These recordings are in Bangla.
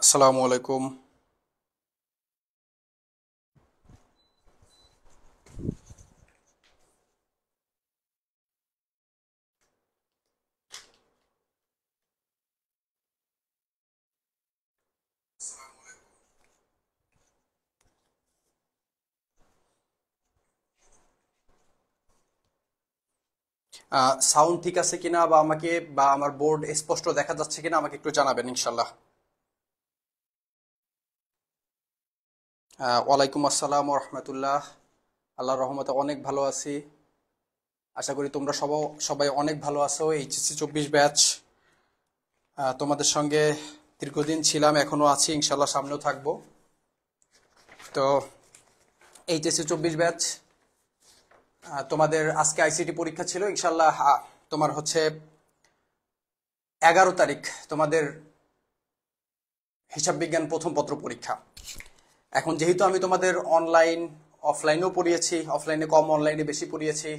আসসালামু আলাইকুম। সাউন্ড ঠিক আছে কিনা বা আমাকে বা আমার বোর্ড স্পষ্ট দেখা যাচ্ছে কিনা আমাকে একটু জানাবেন ইনশাল্লাহ। ওয়ালাইকুম আসসালাম ওয়া রাহমাতুল্লাহ। আল্লাহর রহমতে অনেক ভালো আছি। আশা করি তোমরা সবাই অনেক ভালো আছো। এইচএসসি 24 ব্যাচ, তোমাদের সঙ্গে দীর্ঘদিন ছিলাম, এখনো আছি, ইনশাল্লাহ সামনেও থাকবো। তো এইচএসসি 24 ব্যাচ, তোমাদের আজকে আইসিটি পরীক্ষা ছিল ইনশাল্লাহ। তোমার হচ্ছে 11 তারিখ তোমাদের হিসাব বিজ্ঞান প্রথম পত্র পরীক্ষা। এখন যেহেতু আমি তোমাদের অনলাইন অফলাইনেও পড়িয়েছি, অফলাইনে কম অনলাইনে বেশি পড়িয়েছি,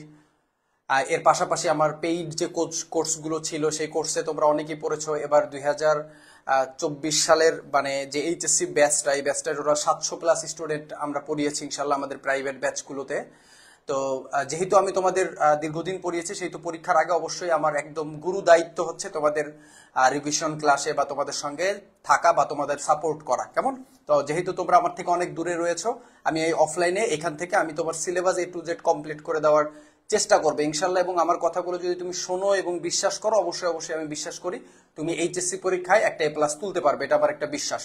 এর পাশাপাশি আমার পেইড যে কোর্সগুলো ছিল সেই কোর্সে তোমরা অনেকেই পড়েছো। এবার 2024 সালের মানে যে এইচএসসি ব্যাচটা, এই ব্যাচটার ওরা 700+ স্টুডেন্ট আমরা পড়িয়েছি ইনশাল্লাহ আমাদের প্রাইভেট ব্যাচগুলোতে। তো যেহেতু আমি তোমাদের দীর্ঘদিন পড়িয়েছি, সেহেতু পরীক্ষার আগে অবশ্যই আমার একদম গুরু দায়িত্ব হচ্ছে তোমাদের রিভিশন ক্লাসে বা তোমাদের সঙ্গে থাকা বা তোমাদের সাপোর্ট করা, কেমন? তো যেহেতু তোমরা আমার থেকে অনেক দূরে রয়েছো, আমি এই অফলাইনে এখান থেকে আমি তোমার syllabus A to Z complete করে দেওয়ার চেষ্টা করবে ইনশাল্লাহ। এবং আমার কথাগুলো যদি তুমি শোনো এবং বিশ্বাস করো, অবশ্যই অবশ্যই আমি বিশ্বাস করি তুমি এইচএসসি পরীক্ষায় একটা A+ তুলতে পারবে, এটা আমার একটা বিশ্বাস।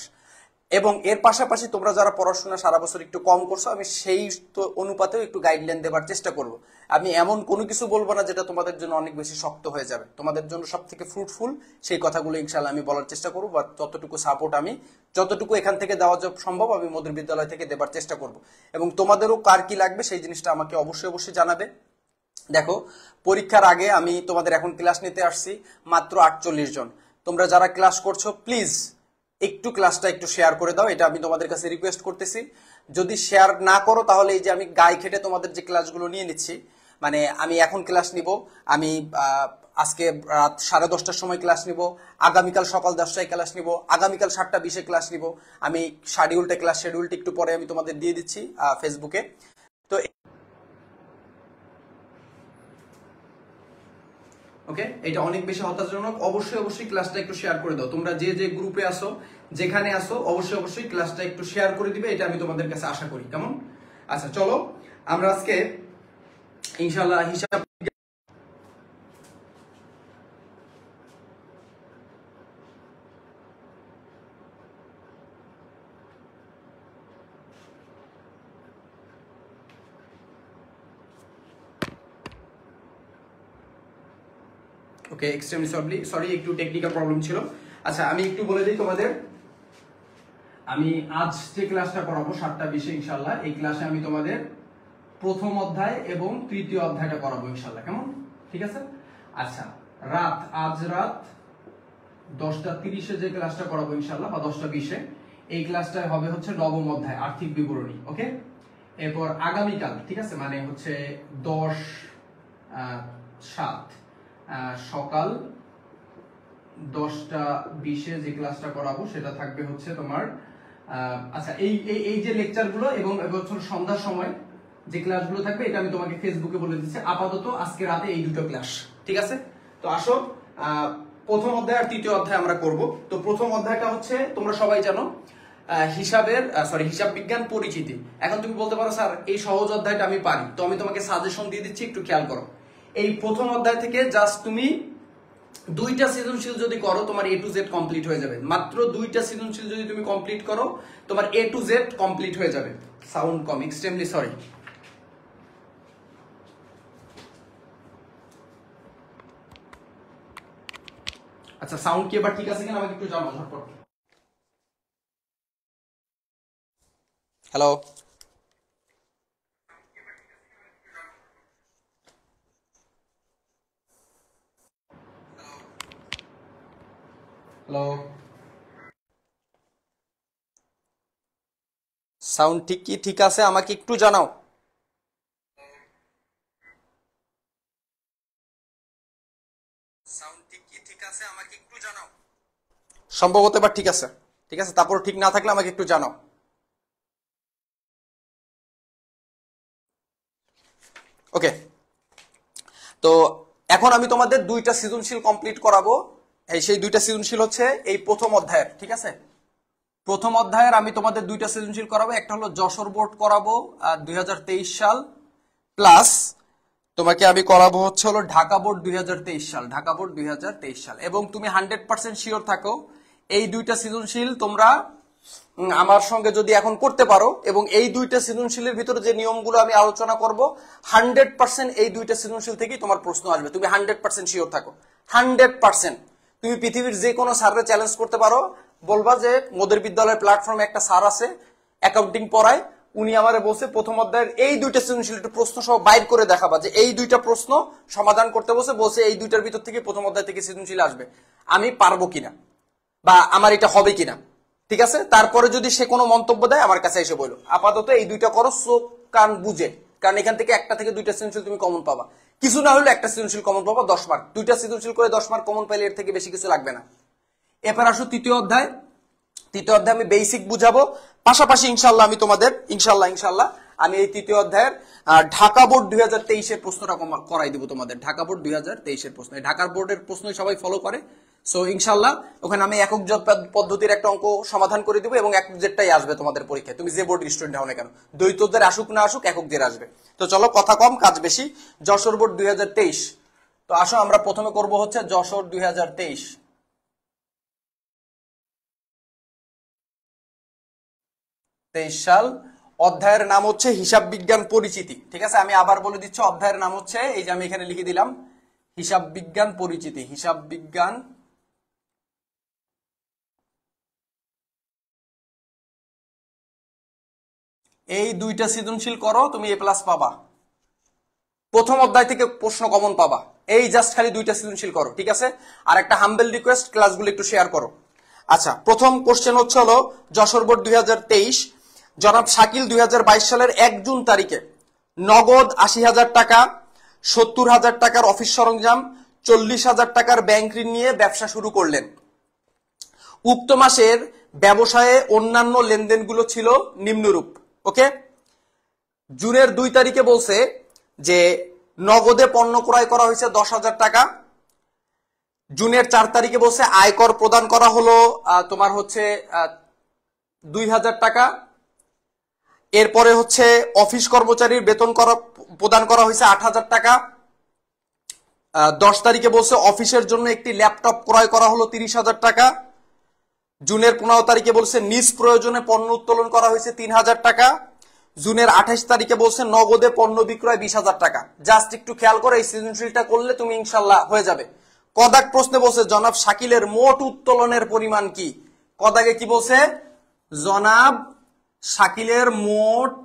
এবং এর পাশাপাশি তোমরা যারা পড়াশোনা সারা বছর একটু কম করছো, আমি সেই অনুপাতেও একটু গাইডলাইন দেওয়ার চেষ্টা করব। আমি এমন কোনো কিছু বলবো না যেটা তোমাদের জন্য অনেক বেশি শক্ত হয়ে যাবে, তোমাদের জন্য সব থেকে ফ্রুটফুল সেই কথাগুলো ইনশাল্লাহ আমি বলার চেষ্টা করবো। বা ততটুকু সাপোর্ট আমি যতটুকু এখান থেকে দেওয়া সম্ভব আমি মধুর বিদ্যালয় থেকে দেবার চেষ্টা করব। এবং তোমাদেরও কার কি লাগবে সেই জিনিসটা আমাকে অবশ্যই অবশ্যই জানাবে। দেখো, পরীক্ষার আগে আমি তোমাদের এখন ক্লাস নিতে আসছি মাত্র 48 জন। তোমরা যারা ক্লাস করছো প্লিজ একটু ক্লাসটা একটু শেয়ার করে দাও, এটা আমি তোমাদের কাছে রিকোয়েস্ট করতেছি। যদি শেয়ার না করো তাহলে এই যে আমি গায়ে খেটে তোমাদের যে ক্লাসগুলো নিয়ে নিচ্ছি, মানে আমি এখন ক্লাস নিব, আমি আজকে রাত 10:30টার সময় ক্লাস নিব, আগামীকাল সকাল 10টায় ক্লাস নিব, আগামীকাল 7টা 20-এ ক্লাস নিব। আমি ক্লাস শেডিউলটা একটু পরে আমি তোমাদের দিয়ে দিচ্ছি ফেসবুকে। তো ওকে, এটা অনেক বেশি হতাশাজনক। অবশ্যই অবশ্যই ক্লাসটা একটু শেয়ার করে দাও, তোমরা যে যে গ্রুপে আসো, যেখানে আসো, অবশ্যই অবশ্যই ক্লাসটা একটু শেয়ার করে দিবে, এটা আমি তোমাদের কাছে আশা করি, কেমন? আচ্ছা চলো, আমরা আজকে ইনশাল্লাহ হিসাব। ওকে, এক্সট্রিমলি সরি সরি, একটু টেকনিক্যাল প্রবলেম ছিল। আচ্ছা আমি একটু বলে দিই তোমাদের, আমি আজ যে ক্লাসটা করাবো 7টা 20-এ ইনশাল্লাহ, এই ক্লাসে আমি তোমাদের প্রথম অধ্যায় এবং তৃতীয় অধ্যায়টা করাবো ইনশাল্লাহ, কেমন? ঠিক আছে। আচ্ছা, আজ রাত 10টা 30-এ যে ক্লাসটা করাবো ইনশাল্লাহ, বা 10টা 20-এ, এই ক্লাসটা হবে হচ্ছে নবম অধ্যায় আর্থিক বিবরণী। ওকে, এরপর আগামীকাল, ঠিক আছে, মানে হচ্ছে 10/7 সকাল 10টা 20-এ যে ক্লাসটা করাবো সেটা থাকবে হচ্ছে তোমার আচ্ছা এই এই এই যে লেকচারগুলো এবং এবছর সন্ধ্যার সময় যে ক্লাসগুলো থাকবে এটা আমি তোমাকে ফেসবুকে বলে দিচ্ছি। আপাতত আজকে রাতে এই দুটো ক্লাস, ঠিক আছে? তো আসো, প্রথম অধ্যায় আর তৃতীয় অধ্যায় আমরা করব। তো প্রথম অধ্যায়টা হচ্ছে তোমরা সবাই জানো হিসাব বিজ্ঞান পরিচিতি। এখন তুমি বলতে পারো স্যার এই সহজ অধ্যায়টা আমি পারি, তো আমি তোমাকে সাজেশন দিয়ে দিচ্ছি, একটু খেয়াল করো। এই প্রথম অধ্যায় থেকে জাস্ট তুমি 2টা সৃজনশীল যদি করো তোমার A to Z কমপ্লিট হয়ে যাবে। মাত্র 2টা সৃজনশীল যদি তুমি কমপ্লিট করো তোমার A to Z কমপ্লিট হয়ে যাবে। সাউন্ড কম, এক্সট্রিমলি সরি। আচ্ছা, সাউন্ড কি এবার ঠিক আছে কিনা আমাকে একটু জানাও ঝটপট। হ্যালো হ্যালো, সাউন্ড ঠিক কি ঠিক আছে আমাকে একটু জানাও। সাউন্ড ঠিক কি ঠিক আছে আমাকে একটু জানাও। সম্ভবত এবার ঠিক আছে। ঠিক আছে, তারপর ঠিক না থাকলে আমাকে একটু জানাও। ওকে, তো এখন আমি তোমাদের দুইটা সৃজনশীল কমপ্লিট করাবো। সেই দুইটা সৃজনশীল হচ্ছে এই প্রথম অধ্যায়ের, ঠিক আছে, প্রথম অধ্যায়ের আমি তোমাদের দুইটা সৃজনশীল করাবো। একটা হলো যশোর বোর্ড করাবো 2023 সাল, প্লাস তোমাকে আমি করাবো হচ্ছে হলো ঢাকা বোর্ড 2023 সাল, ঢাকা বোর্ড 2023 সাল। এবং তুমি 100% শিওর থাকো এই দুইটা সৃজনশীল তোমরা আমার সঙ্গে যদি এখন করতে পারো, এবং এই দুইটা সৃজনশীলের ভিতরে যে নিয়মগুলো আমি আলোচনা করব 100% এই দুইটা সৃজনশীল থেকেই তোমার প্রশ্ন আসবে, তুমি 100% শিওর থাকো। 100% তুমি পৃথিবীর যে কোনো স্যারকে চ্যালেঞ্জ করতে পারো, বলবা যে মোদের বিদ্যালয়ের প্ল্যাটফর্মে একটা স্যার আছে অ্যাকাউন্টিং পড়ায়, উনি আমারে বলছে প্রথম অধ্যায়ের এই দুইটা সৃজনশীল একটু প্রশ্ন সহ বাইর করে দেখাবা, যে এই দুইটা প্রশ্ন সমাধান করতে বলছে এই দুইটার ভিতর থেকে প্রথম অধ্যায় থেকে সৃজনশীল আসবে, আমি পারবো কিনা বা আমার এটা হবে কিনা। ঠিক আছে, তারপরে যদি সে কোনো মন্তব্য দেয় আমার কাছে এসে বলো। আপাতত এই দুইটা করো চোখ কান বুঝে, কারণ এখান থেকে একটা থেকে দুইটা সৃজনশীল তুমি কমন পাবা, কিছু না হলে একটা সৃজনশীল কমন পাবা 10 মার্ক, দুইটা সৃজনশীল করে 10 মার্ক কমন পাইলে এর থেকে বেশি কিছু লাগবে না। এরপর আসো তৃতীয় অধ্যায়। তৃতীয় অধ্যায় আমি বেসিক বুঝাবো, পাশাপাশি ইনশাল্লাহ আমি তোমাদের ইনশাল্লাহ আমি এই তৃতীয় অধ্যায়ের ঢাকা বোর্ড 2023 এর প্রশ্নটা করাই দিব তোমাদের। ঢাকা বোর্ড 2023 এর প্রশ্ন, ঢাকার বোর্ডের প্রশ্নই সবাই ফলো করে, সো ইনশাল্লাহ ওখানে আমি একক জোট পদ্ধতির একটা অঙ্ক সমাধান করে দিব, এবং একক জেরটাই আসবে তোমাদের পরীক্ষায়, তুমি যে বোর্ডের স্টুডেন্ট হও না কেন, দ্বৈতদের আসুক না আসুক একক জের আসবে। তো চলো কথা কম কাজ বেশি, যশোর বোর্ড 2023। তো আসো আমরা প্রথমে করব হচ্ছে যশোর 2023 সাল। অধ্যায়ের নাম হচ্ছে হিসাব বিজ্ঞান পরিচিতি। ঠিক আছে, আমি আবার বলে দিচ্ছি, অধ্যায়ের নাম হচ্ছে, এই যে আমি এখানে লিখে দিলাম, হিসাব বিজ্ঞান পরিচিতি। হিসাব বিজ্ঞান এই দুইটা সৃজনশীল করো, তুমি A+ পাবা, প্রথম অধ্যায় থেকে প্রশ্ন কমন পাবা। এই জাস্ট খালি দুইটা সৃজনশীল করো, ঠিক আছে। আর একটা হাম্বেল রিকোয়েস্ট, ক্লাসগুলো একটু শেয়ার করো। আচ্ছা, প্রথম কোশ্চেন হচ্ছে হলো যশোর বোর্ড 2023, জনাব শাকিল 2022 সালের 1 জুন তারিখে নগদ 80,000 টাকা, 70,000 টাকার অফিস সরঞ্জাম, 40,000 টাকার ব্যাংক ঋণ নিয়ে ব্যবসা শুরু করলেন। উক্ত মাসের ব্যবসায়ে অন্যান্য লেনদেনগুলো ছিল নিম্নরূপ। ওকে, জুনের 2 তারিখে বলছে যে নগদে পণ্য ক্রয় করা হয়েছে 10,000 টাকা। জুনের 4 তারিখে বলছে আয়কর প্রদান করা হলো তোমার হচ্ছে 2,000 টাকা। এরপরে হচ্ছে অফিস কর্মচারীর বেতন প্রদান করা হয়েছে 8,000 টাকা। 10 তারিখে বলছে অফিসের জন্য একটি ল্যাপটপ ক্রয় করা হলো 30,000 টাকা। জুনের 15 তারিখে বলছে নিজ প্রয়োজনে পণ্য উত্তোলন করা হয়েছে 3,000 টাকা। জুনের 28 তারিখে বলছে নগদে পণ্য বিক্রয় 20,000 টাকা। জাস্ট একটু খেয়াল করে এই সৃজনশীলটা করলে তুমি ইনশাল্লাহ হয়ে যাবে। কদাক প্রশ্নে বলছে জনাব শাকিলের মোট উত্তোলনের পরিমাণ কি? কদাকে কি বলছে? জনাব শাকিলের মোট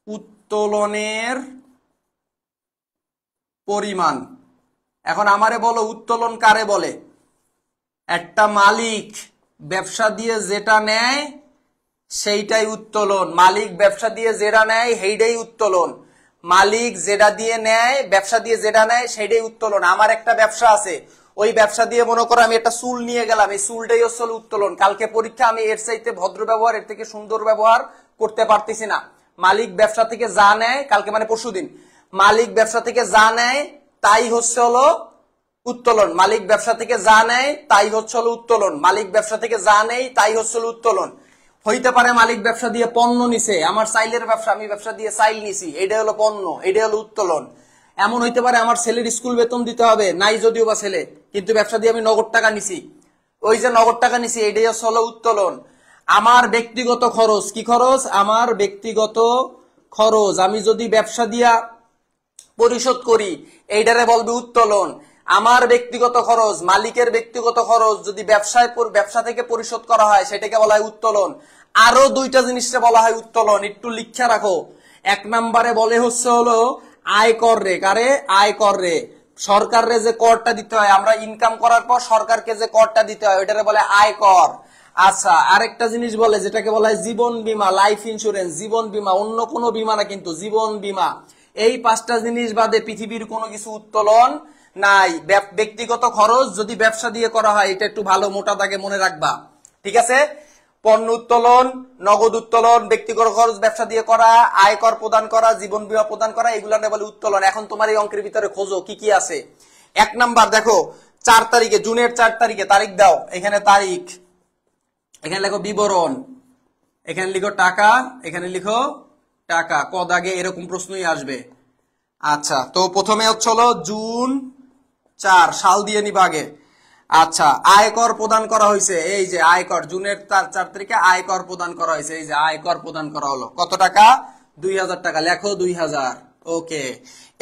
উত্তোলনের পরিমাণ। এখন আমারে বলো উত্তোলন কারে বলে? একটা মালিক ব্যবসা দিয়ে যেটা নেয় সেইটাই উত্তোলন। মালিক ব্যবসা দিয়ে যেটা নেয় সেইটাই উত্তোলন। মালিক যেটা দিয়ে নেয়, ব্যবসা দিয়ে যেটা নেয় সেইটাই উত্তোলন। আমার একটা ব্যবসা আছে, ওই ব্যবসা দিয়ে মনে করো আমি একটা চুল নিয়ে গেলাম, এই চুলটাই হচ্ছে উত্তোলন। কালকে পরীক্ষা আমি এর চাইতে ভদ্র ব্যবহার, এর থেকে সুন্দর ব্যবহার করতে পারতেছি না। মালিক ব্যবসা থেকে যা নেয়, কালকে মানে পরশুদিন, মালিক ব্যবসা থেকে যা নেয় তাই হচ্ছে হলো উত্তোলন। মালিক ব্যবসা থেকে যা নেয় তাই হচ্ছে হলো উত্তোলন। মালিক ব্যবসা থেকে যা নেই তাই হচ্ছে হলো উত্তোলন। হইতে পারে মালিক ব্যবসা দিয়ে পণ্য নিছে, আমার চাইলের ব্যবসা, আমি ব্যবসা দিয়ে চাইল নিছি, এটা হলো পণ্য, এটা হলো উত্তোলন। এমন হইতে পারে আমার ছেলের স্কুল বেতন দিতে হবে, নাই যদিও বা ছেলে, কিন্তু ব্যবসা দিয়ে আমি নগদ টাকা নিছি, ওই যে নগদ টাকা নিছি এটাই হলো উত্তোলন। আমার ব্যক্তিগত খরচ, কি খরচ? আমার ব্যক্তিগত খরচ আমি যদি ব্যবসা দিয়া পরিশোধ করি এইটারে বলবে উত্তোলন। আমার ব্যক্তিগত খরচ, মালিকের ব্যক্তিগত খরচ যদি ব্যবসা থেকে পরিশোধ করা হয় সেটাকে বলা হয় উত্তোলন। আরো দুইটা জিনিসকে বলা হয় উত্তোলন, একটু লিখে রাখো। 1 নম্বরে বলে হচ্ছে হলো আয়কর রে। কারে? আয়কর রে। সরকারে যে করটা দিতে হয়, আমরা ইনকাম করার পর সরকারকে যে করটা দিতে হয় ওইটারে বলে আয়কর। আচ্ছা, আরেকটা জিনিস বলে যেটাকে বলা হয় জীবন বীমা, লাইফ ইন্স্যুরেন্স। জীবন বীমা, অন্য কোনো বীমা না কিন্তু, জীবন বীমা। এই 5টা জিনিস বাদে পৃথিবীর কোনো কিছু উত্তোলন নাই। ব্যক্তিগত খরচ যদি ব্যবসা দিয়ে করা হয়, এটা একটু ভালো মোটা দাগে মনে রাখবা। ঠিক আছে? পণ্য উত্তোলন, নগদ উত্তোলন, ব্যক্তিগত খরচ ব্যবসা দিয়ে করা, আয়কর প্রদান করা, জীবন বীমা প্রদান করা, এগুলা বলে উত্তোলন। এখন তোমার এই অঙ্কের ভিতরে খোঁজো কি কি আছে। 1 নাম্বার দেখো 4 তারিখে, জুনের 4 তারিখে তারিখ দাও, এখানে তারিখ, এখানে লেখো বিবরণ, এখানে লিখো টাকা, এখানে লিখো টাকা, ক দাগে এরকম প্রশ্নই আসবে। আচ্ছা, তো প্রথমে হলো জুন 4 সাল দিয়ে নিবা আগে। আচ্ছা, আয়কর প্রদান করা হয়েছে, এই যে আয়কর, জুনের 4 তারিখে আয়কর প্রদান করা হয়েছে, এই যে আয়কর প্রদান করা হলো, কত টাকা? 2000 টাকা, লেখো 2000। ওকে,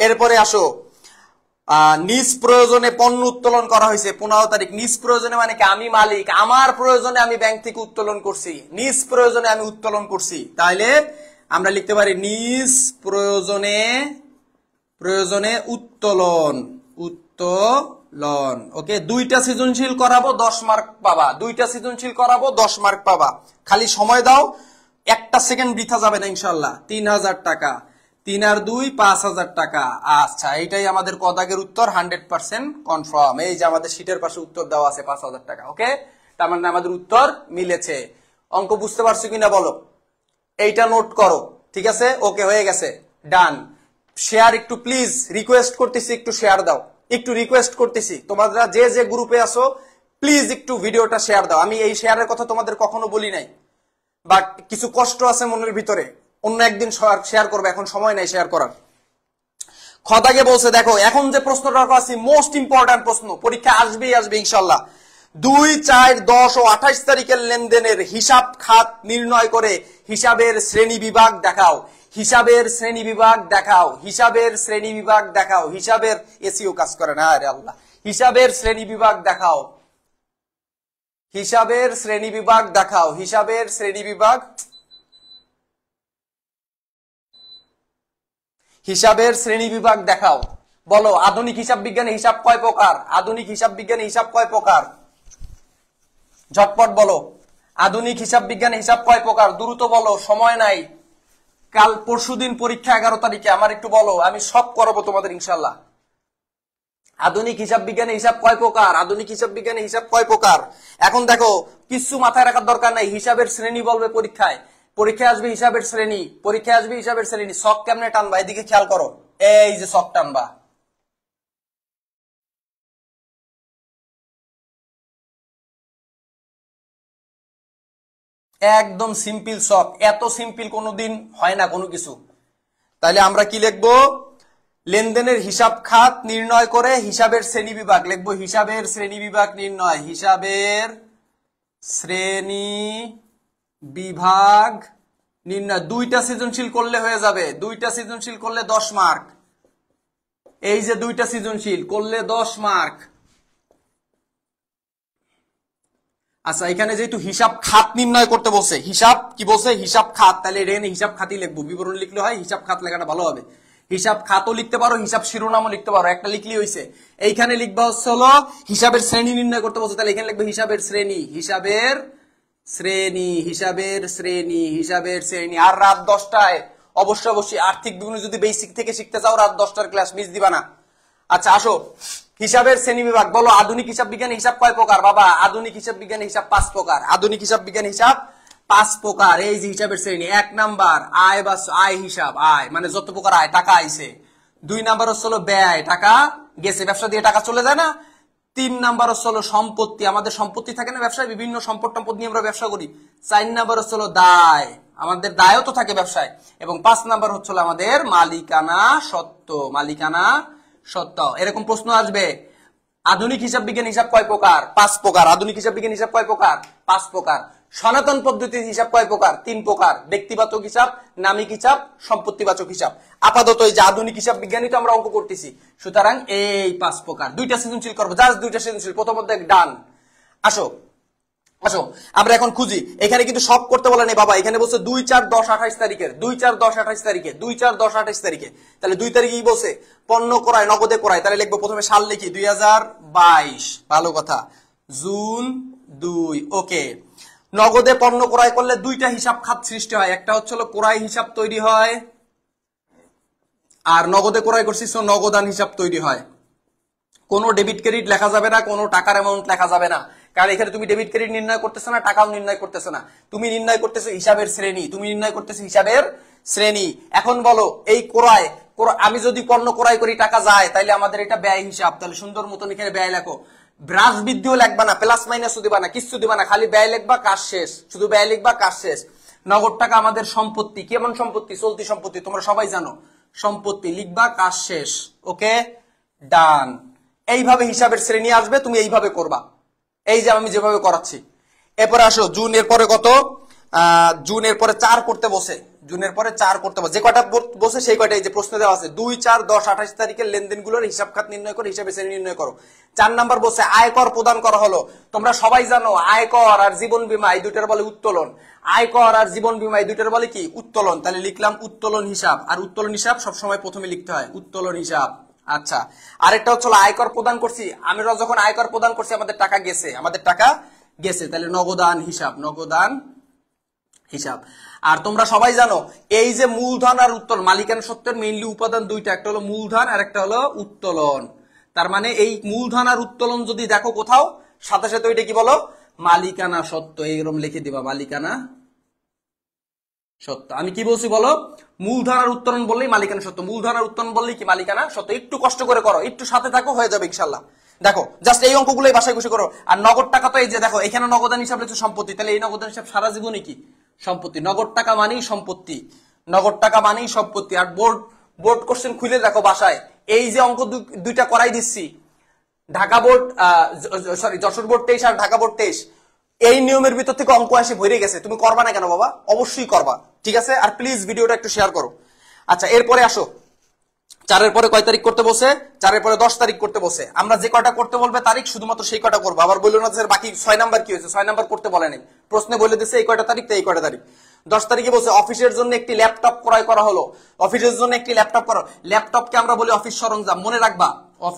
এরপরে আসো, নিজ প্রয়োজনে পণ্য উত্তোলন করা হয়েছে 15 তারিখ। নিজ প্রয়োজনে মানে কি? আমি মালিক, আমার প্রয়োজনে আমি ব্যাংক থেকে উত্তোলন করছি, নিজ প্রয়োজনে আমি উত্তোলন করছি, তাইলে আমরা লিখতে পারি নিজ প্রয়োজনে, প্রয়োজনে উত্তোলন, উত্তোলন। ওকে, 2টা সৃজনশীল করাবো 10 মার্ক পাবা, 2টা সৃজনশীল করাবো 10 মার্ক পাবা, খালি সময় দাও, 1টা সেকেন্ড বৃথা যাবে না ইনশাল্লাহ। 3000 টাকা, 3 আর 2 5000 টাকা। আচ্ছা, এইটাই আমাদের ক দাগের উত্তর, 100% কনফার্ম। এই যে আমাদের শীটের পাশে উত্তর দেওয়া আছে 5000 টাকা। ওকে, তার মানে আমাদের উত্তর মিলেছে। অঙ্ক বুঝতে পারছো কিনা বলো, এইটা নোট করো, ঠিক আছে? ওকে, হয়ে গেছে, ডান। শেয়ার একটু প্লিজ রিকোয়েস্ট করতেছি, একটু শেয়ার দাও, একটু রিকোয়েস্ট করতেছি, তোমরা যে যে গ্রুপে আসো প্লিজ একটু ভিডিওটা শেয়ার দাও। আমি এই শেয়ারের কথা তোমাদের কখনো বলি নাই, বাট কিছু কষ্ট আছে মনের ভিতরে, অন্য একদিন শেয়ার করবে, এখন সময় নাই শেয়ার করার। খদাগে বলছে দেখো, এখন যে প্রশ্নটা আছে মোস্ট ইম্পর্টেন্ট প্রশ্ন, পরীক্ষা আসবেই আসবে ইনশাল্লাহ। 2, 4, 10 ও 28 তারিখের লেনদেনের হিসাব খাত নির্ণয় করে হিসাবের শ্রেণী বিভাগ দেখাও, হিসাবের শ্রেণী বিভাগ দেখাও, হিসাবের শ্রেণী বিভাগ দেখাও, হিসাবের এসিও কাজ করে না, আরে আল্লাহ, হিসাবের শ্রেণী বিভাগ দেখাও, হিসাবের শ্রেণী বিভাগ দেখাও, হিসাবের শ্রেণী বিভাগ, হিসাবের শ্রেণী বিভাগ দেখাও। বলো, আধুনিক হিসাব বিজ্ঞানে হিসাব কয় প্রকার? আধুনিক হিসাব বিজ্ঞানে হিসাব কয় প্রকার? ঝটপট বলো, আধুনিক হিসাব বিজ্ঞানে হিসাব কয় প্রকার? দ্রুত বলো, সময় নাই, কাল পরশুদিন পরীক্ষা 11 তারিখে, আমার একটু বলো, আমি সব করাবো তোমাদের ইনশাল্লাহ। আধুনিক হিসাব বিজ্ঞানে হিসাব কয় প্রকার? আধুনিক হিসাব বিজ্ঞানে হিসাব কয় প্রকার? এখন দেখো, কিছু মাথায় রাখার দরকার নাই, হিসাবের শ্রেণী বলবে পরীক্ষায়, পরীক্ষায় আসবে হিসাবের শ্রেণী, পরীক্ষায় আসবে হিসাবের শ্রেণী। শক কেমনে টানবা, এদিকে খেয়াল করো, এই যে শক টানবা, একদম সিম্পল শক, এত সিম্পল কোনোদিন হয় না কোনো কিছু। তাহলে আমরা কি লিখবো? লেনদেনের হিসাব খাত নির্ণয় করে হিসাবের শ্রেণী বিভাগ লিখবো, হিসাবের শ্রেণী বিভাগ নির্ণয়, হিসাবের শ্রেণী বিভাগ নির্ণয়। 2টা সৃজনশীল করলে হয়ে যাবে, 2টা সৃজনশীল করলে 10 মার্ক, এই যে 2টা সৃজনশীল করলে 10 মার্ক। আচ্ছা, এখানে যেহেতু হিসাব খাত নির্ণয় করতে বলছে, হিসাব কি বলছে? হিসাব খাত, তাহলে এখানে হিসাব খাতই লিখবো, বিবরণ লিখলে হয়, হিসাব খাত লেখাটা ভালো হবে। হিসাব খাতও লিখতে পারো, হিসাব শিরোনামও লিখতে পারো, একটা লিখলেই হয়েছে। এইখানে লিখবা হলো হিসাবের শ্রেণী নির্ণয় করতে বলছে, তাহলে এখানে লিখবে হিসাবের শ্রেণী, হিসাবের শ্রেণী, হিসাবের শ্রেণী, হিসাবের শ্রেণী। আর রাত 10টায় অবশ্যই আর্থিক বিভিন্ন যদি বেসিক থেকে শিখতে চাও, রাত 10টার ক্লাস মিস দিবা না। আচ্ছা, আসো, হিসাবের শ্রেণী বিভাগ বলো, আধুনিক হিসাব বিজ্ঞানে হিসাব কয় প্রকার? বাবা, আধুনিক হিসাব বিজ্ঞানে হিসাব 5 প্রকার, আধুনিক হিসাব বিজ্ঞানে হিসাব 5 প্রকার। এই যে হিসাবের শ্রেণী, 1 নাম্বার আয় বা আয় হিসাব, আয় মানে যত প্রকার আয়, টাকা আইছে। 2 নাম্বার হলো ব্যয়, টাকা গেছে, ব্যবসা দিয়ে টাকা চলে যায় না। 3 নাম্বার হলো সম্পত্তি, আমাদের সম্পত্তি থাকে না ব্যবসায়, বিভিন্ন সম্পদ টম্পদ নিয়ে আমরা ব্যবসা করি। 4 নাম্বার হলো দায়, আমাদের দায়ও তো থাকে ব্যবসায়। এবং 5 নাম্বার হলো আমাদের মালিকানা সত্ত্ব, মালিকানা সত্ত্ব। এরকম প্রশ্ন আসবে। আধুনিক হিসাব বিজ্ঞান হিসাব কয় প্রকার? 5 প্রকার। আধুনিক হিসাব বিজ্ঞান হিসাব কয় প্রকার? 5 প্রকার। সনাতন পদ্ধতির হিসাব কয় প্রকার? 3 প্রকার। ব্যক্তিবাচক হিসাব, নামিক হিসাব, সম্পত্তিবাচক হিসাব। আপাতত এই যে আধুনিক হিসাব বিজ্ঞানই তো আমরা অঙ্ক করতেছি, সুতরাং এই 5 প্রকার। 2টা সৃজনশীল করবো, জাস্ট 2টা সৃজনশীল, প্রথম অধ্যায় ডান। আসো আসো, আমরা এখন খুঁজি। এখানে কিন্তু সব করতে বলে নেই বাবা, এখানে বলছে 2, 4, 10, 28 তারিখের, 2, 4, 10, 28 তারিখে, 2, 4, 10, 28 তারিখে। তাহলে 2 তারিখে কি বলছে? পণ্য ক্রয় নগদে ক্রয়, তাহলে লিখবো প্রথমে সাল লিখি 2022, ভালো কথা, জুন 2। ওকে, নগদে পণ্য ক্রয় করলে 2টা হিসাব খাত সৃষ্টি হয়, একটা হচ্ছে ক্রয় হিসাব তৈরি হয়, আর নগদে ক্রয় করছি নগদান হিসাব তৈরি হয়। কোনো ডেবিট ক্রেডিট লেখা যাবে না, কোনো টাকার অ্যামাউন্ট লেখা যাবে না, কারণ এখানে তুমি ডেবিট ক্রেডিট নির্ণয় করতেছো না, টাকাও নির্ণয় করতেছো না, তুমি নির্ণয় করতেছো হিসাবের শ্রেণী, তুমি নির্ণয় করতেছো হিসাবের শ্রেণী। এখন বলো এই আমি যদি পণ্য ক্রয় করি টাকা যায়, তাহলে আমাদের এটা ব্যয় হিসাব, তাহলে সুন্দর মতন এখানে ব্যয় লেখো। ব্রাশ বৃদ্ধিও লিখবা না, প্লাস মাইনাসও দিবা না, কিচ্ছু দিবা না, খালি ব্যয় লিখবা, কাজ শেষ, শুধু ব্যয় লিখবা, কাজ শেষ। নগদ টাকা আমাদের সম্পত্তি, কেমন সম্পত্তি? চলতি সম্পত্তি, তোমরা সবাই জানো সম্পত্তি, লিখবা, কাজ শেষ। ওকে, ডান। এইভাবে হিসাবের শ্রেণী আসবে, তুমি এইভাবে করবা, এই যে আমি যেভাবে করাচ্ছি। এরপরে আসো জুনের পরে কত, জুনের পরে 4 করতে বসে, জুনের পরে 4 করতে বসে, যে কয়টা বসে সেই কয়টা এই যে প্রশ্ন দেওয়া আছে 2, 4, 10, 28 তারিখের লেনদেনগুলোর হিসাব খাত নির্ণয় করে হিসাবে শ্রেণী নির্ণয় করো। 4 নাম্বার বসে আয়কর প্রদান করা হলো। তোমরা সবাই জানো আয়কর আর জীবন বীমা এই দুইটার বলে উত্তোলন, আয়কর আর জীবন বীমা এই দুইটার বলে কি? উত্তোলন। তাহলে লিখলাম উত্তোলন হিসাব, আর উত্তোলন হিসাব সবসময় প্রথমে লিখতে হয়, উত্তোলন হিসাব। আচ্ছা, আরেকটা হচ্ছে আয়কর প্রদান করছি, আমরা যখন আয়কর প্রদান করছি আমাদের টাকা গেছে, আমাদের টাকা গেছে, তাহলে নগদান হিসাব, নগদান হিসাব। আর তোমরা সবাই জানো এই যে মূলধন আর উত্তোলন, মালিকানা সত্ত্বের মেইনলি উপাদান দুইটা, একটা হলো মূলধন আর একটা হলো উত্তোলন। তার মানে এই মূলধন আর উত্তোলন যদি দেখো কোথাও, সাথে সাথে ওইটা কি বলো? মালিকানা সত্ত্ব। এইরকম লিখে দিবা, মালিকানা সত্য। আমি কি বলছি বলো? মূলধন আর উত্তোলন বললেই মালিকানা সত্য, মূলধন আর উত্তোলন বললেই কি? মালিকানা সত্য। একটু কষ্ট করে করো, একটু সাথে থাকো, হয়ে যাবে ইনশাল্লাহ। দেখো জাস্ট এই অঙ্কগুলোই বাসায় বসে করো। আর নগদ টাকা তো এই যে দেখো এখানে নগদান হিসাব লিখছে সম্পত্তি, তাহলে এই নগদান হিসাব সারা জীবনই কি? সম্পত্তি। নগদ টাকা মানেই সম্পত্তি, নগদ টাকা মানেই সম্পত্তি। আর বোর্ড কোশ্চেন খুলে দেখো বাসায়, এই যে অঙ্ক দুইটা করাই দিচ্ছি, Dhaka board sorry Jessore board 23 আর ঢাকা বোর্ড 23, এই নিয়মের ভিতর থেকে অঙ্ক আসে ভরে গেছে। তুমি করবা না কেন বাবা? অবশ্যই করবা, ঠিক আছে? আর প্লিজ ভিডিওটা একটু শেয়ার করো। আচ্ছা, এরপরে আসো 4-এর পরে কয় তারিখ করতে বসে? 4-এর পরে 10 তারিখ করতে বসে। আমরা যে কয়টা করতে বলবে তারিখ শুধুমাত্র সেই কয়টা করবো। আবার বললো না যে বাকি 6 নাম্বার কি হয়েছে, 6 নাম্বার করতে বলে নেই, প্রশ্নে বলে দিচ্ছে এই কয়টা তারিখ, তো এই কয়টা তারিখ। 10 তারিখে বসে অফিসের জন্য একটি ল্যাপটপ ক্রয় করা হলো, অফিসের জন্য একটি ল্যাপটপ করা। ল্যাপটপকে আমরা বলি অফিস সরঞ্জাম, মনে রাখবা।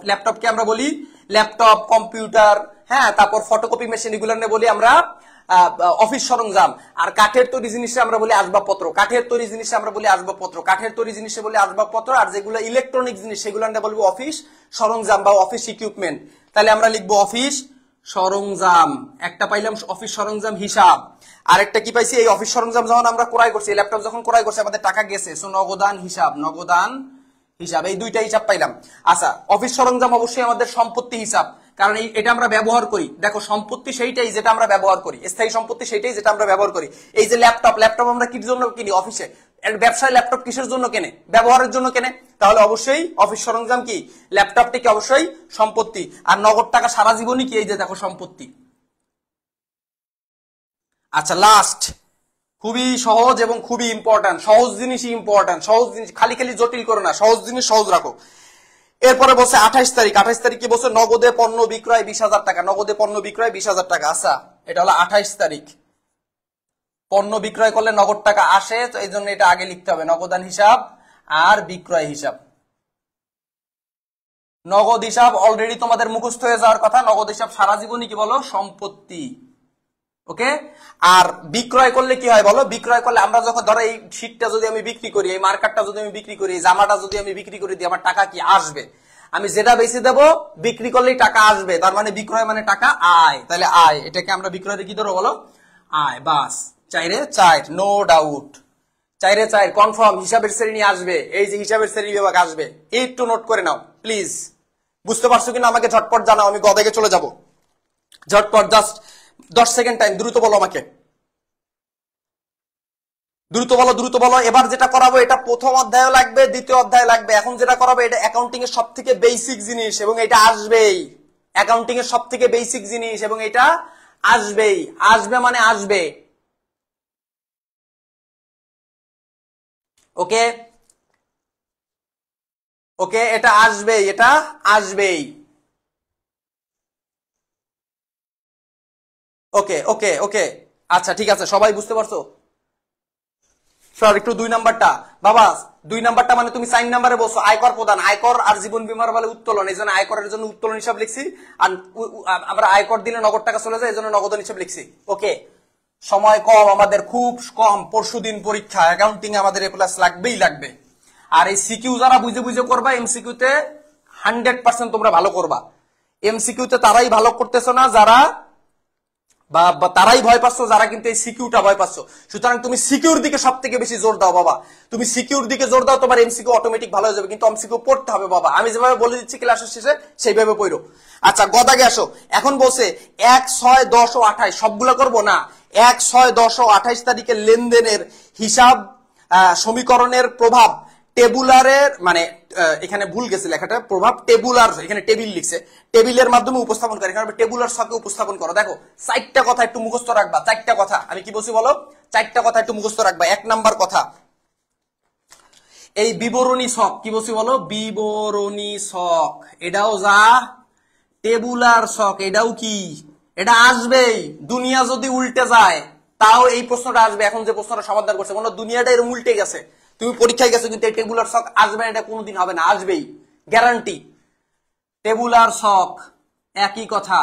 ল্যাপটপকে আমরা বলি ল্যাপটপ, কম্পিউটার, হ্যাঁ, তারপর ফটোকপি মেশিন, এগুলো নিয়ে বলি আমরা অফিস সরঞ্জাম। আর কাঠের তৈরি জিনিসে আমরা বলি আসবাবপত্র, কাঠের তৈরি জিনিসে আমরা বলি আসবাবপত্র, কাঠের তৈরি জিনিসে বলি আসবাবপত্র। আর যেগুলো ইলেকট্রনিক জিনিস সেগুলো আমরা বলবো অফিস সরঞ্জাম বা অফিস ইকুইপমেন্ট। তাহলে আমরা লিখবো অফিস সরঞ্জাম, একটা পাইলাম অফিস সরঞ্জাম হিসাব। আরেকটা কি পাইছি? এই অফিস সরঞ্জাম যখন আমরা ক্রয় করছি, ল্যাপটপ যখন ক্রয় করছি আমাদের টাকা গেছে, সো নগদান হিসাব, নগদান হিসাব। এই দুইটা হিসাব পাইলাম। আচ্ছা, অফিস সরঞ্জাম অবশ্যই আমাদের সম্পত্তি হিসাব, কারণ এটা আমরা ব্যবহার করি। দেখো সম্পত্তি সেইটাই যেটা আমরা ব্যবহার করি, স্থায়ী সম্পত্তি সেইটাই যেটা আমরা ব্যবহার করি। এই যে ল্যাপটপ, ল্যাপটপ আমরা কিসের জন্য কিনি? অফিসে। ব্যবসায় ল্যাপটপ কিসের জন্য কেনে? ব্যবহারের জন্য কেনে। তাহলে অবশ্যই অফিস সরঞ্জাম কি? ল্যাপটপটি কি? অবশ্যই সম্পত্তি। আর নগদ টাকা সারা জীবনই কি? এই যে দেখো সম্পত্তি। আচ্ছা, লাস্ট খুবই সহজ এবং খুবই ইম্পর্টেন্ট, সহজ জিনিসই ইম্পর্টেন্ট, সহজ জিনিস খালি খালি জটিল করো না, সহজ জিনিস সহজ রাখো। এরপরে বসে 28 তারিখ, 28 তারিখ কি বসে? নগদে পণ্য বিক্রয় 20,000 টাকা, নগদে পণ্য বিক্রয় 20,000 টাকা। আচ্ছা, এটা হলো 28 তারিখ। পণ্য বিক্রয় করলে নগদ টাকা আসে, তো এই জন্য এটা আগে লিখতে হবে, নগদান হিসাব আর বিক্রয় হিসাব। নগদ হিসাব অলরেডি তোমাদের মুখস্থ হয়ে যাওয়ার কথা। নগদ হিসাব সারা জীবনই কি বলো? সম্পত্তি। ওকে। আর বিক্রয় করলে কি হয় বলো? বিক্রয় করলে আমরা যখন ধরো এই শীটটা যদি আমি বিক্রি করি, এই মার্কারটা যদি আমি বিক্রি করি, এই জামাটা যদি আমি বিক্রি করে দিই, আমার টাকা কি আসবে? আমি যেটা বেশি দেবো বিক্রি করলেই টাকা আসবে, তার মানে বিক্রয় মানে টাকা, আয়। তাহলে আয়, এটাকে আমরা বিক্রয়ের কি ধরো বলো? আয়। বাস, 4-এ-4, নো ডাউট, 4-এ-4 কনফার্ম। হিসাবের শ্রেণী আসবে, এই যে হিসাবের শ্রেণী বিভাগ আসবে, একটু নোট করে নাও প্লিজ। বুঝতে পারছো কিনা আমাকে ঝটপট জানাও, আমি গদাইকে চলে যাব। ঝটপট জাস্ট 10 সেকেন্ড টাইম, দ্রুত বলো আমাকে, দ্রুত বলো, দ্রুত বলো। এবার যেটা করাবো এটা প্রথম অধ্যায় লাগবে, দ্বিতীয় অধ্যায় লাগবে। এখন যেটা করাবো এটা অ্যাকাউন্টিং এর সব থেকে বেসিক জিনিস এবং এটা আসবেই। অ্যাকাউন্টিং এর সব থেকে বেসিক জিনিস এবং এটা আসবেই। আসবে মানে আসবে। ওকে, ওকে, এটা আসবেই, এটা আসবেই। ওকে, ওকে, ওকে। আচ্ছা, ঠিক আছে, সবাই বুঝতে পারছো? স্যার একটু 2 নাম্বারটা বাবা, 2 নাম্বারটা মানে তুমি 4 নাম্বারে বলছো আয়কর প্রদান, আয়কর আর জীবন বীমার বলে উত্তোলন, এই জন্য আয়করের জন্য উত্তোলন হিসাব লিখছি। আর আমরা আয়কর দিলে নগদ টাকা চলে যায়, এই জন্য নগদ হিসাব লিখছি। ওকে, সময় কম, আমাদের খুব কম, পরশুদিন পরীক্ষা। অ্যাকাউন্টিং এ আমাদের A+ লাগবেই লাগবে। আর এই সিকিউ যারা বুঝে বুঝে করবা, এমসিকিউ তে 100% তোমরা ভালো করবা। এমসিকিউ তে তারাই ভালো করতেছো না যারা বা তারাই ভয় পাচ্ছ যারা কিন্তু এই সিকিউরটা ভয় পাচ্ছ। সুতরাং তুমি সিকিউর দিকে সব থেকে বেশি জোর দাও বাবা, তুমি সিকিউর দিকে জোর দাও, তোমার এমসিকিউ অটোমেটিক ভালো হয়ে যাবে। কিন্তু এমসিকিউ পড়তে হবে বাবা, আমি যেভাবে বলে দিচ্ছি ক্লাসের শেষে সেইভাবে পড়ো। আচ্ছা গদাগে আসো। এখন বলছে 1, 6, 10 ও 28 সবগুলো করবো না, 1, 6, 10 ও 28 তারিখের লেনদেনের হিসাব সমীকরণের প্রভাব টেবুলারের, মানে এখানে ভুল গেছে লেখাটা, প্রভাব টেবুলার, এখানে টেবিল লিখছে, টেবিলের মাধ্যমে উপস্থাপন করে, এখানে টেবুলার ছকে উপস্থাপন করো। দেখো 4টা কথা একটু মুখস্থ রাখবা, 4টা কথা আমি কি বলছি বলো, 4টা কথা একটু মুখস্থ রাখবা। 1 নাম্বার কথা, এই বিবরণী ছক, কি বলছি বলো, বিবরণী ছক, এটাও যা টেবুলার ছক, এটাও কি, এটা আসবেই। দুনিয়া যদি উল্টে যায় তাও এই প্রশ্নটা আসবে। এখন যে প্রশ্নটা সমাধান করছে মনে দুনিয়াটা এরকম উল্টে গেছে, তুমি পরীক্ষায় গেছো কিন্তু এই টেবুলার ছক আসবে, এটা কোনোদিন হবে না, আসবেই গ্যারান্টি। টেবুলার ছক একই কথা।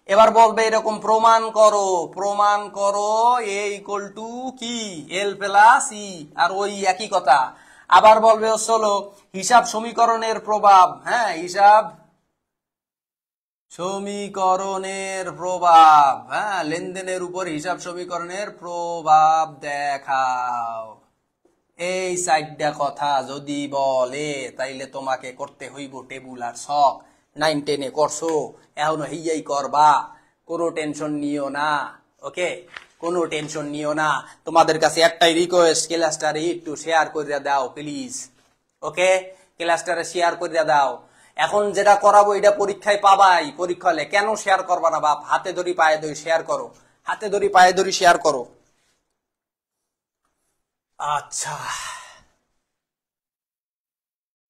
এবার বলবে এরকম প্রমাণ করো, প্রমাণ করো এ ইকুয়াল টু কি এল প্লাস ই, আর ওই একই কথা। আবার বলবে হলো হিসাব সমীকরণের প্রভাব, হ্যাঁ হিসাব সমীকরণের প্রভাব, হ্যাঁ লেনদেনের উপর হিসাব সমীকরণের প্রভাব দেখাও। এই 4টা কথা যদি বলে তাইলে তোমাকে করতে হইব টেবুলার ছক। 9, 10 করছো, এখনো হিয়াই করবা, কোনো টেনশন নিও না। ওকে, কোনো টেনশন নিও না। তোমাদের কাছে একটাই রিকোয়েস্ট, ক্লাসটারে একটু শেয়ার করে দাও প্লিজ। ওকে, ক্লাসটারে শেয়ার করে দাও। এখন যেটা করাবো এটা পরীক্ষায় পাবাই, পরীক্ষা হলে কেন শেয়ার করবা না বাপ, হাতে ধরি পায়ে ধরি শেয়ার করো, হাতে ধরি পায়ে ধরি শেয়ার করো। আচ্ছা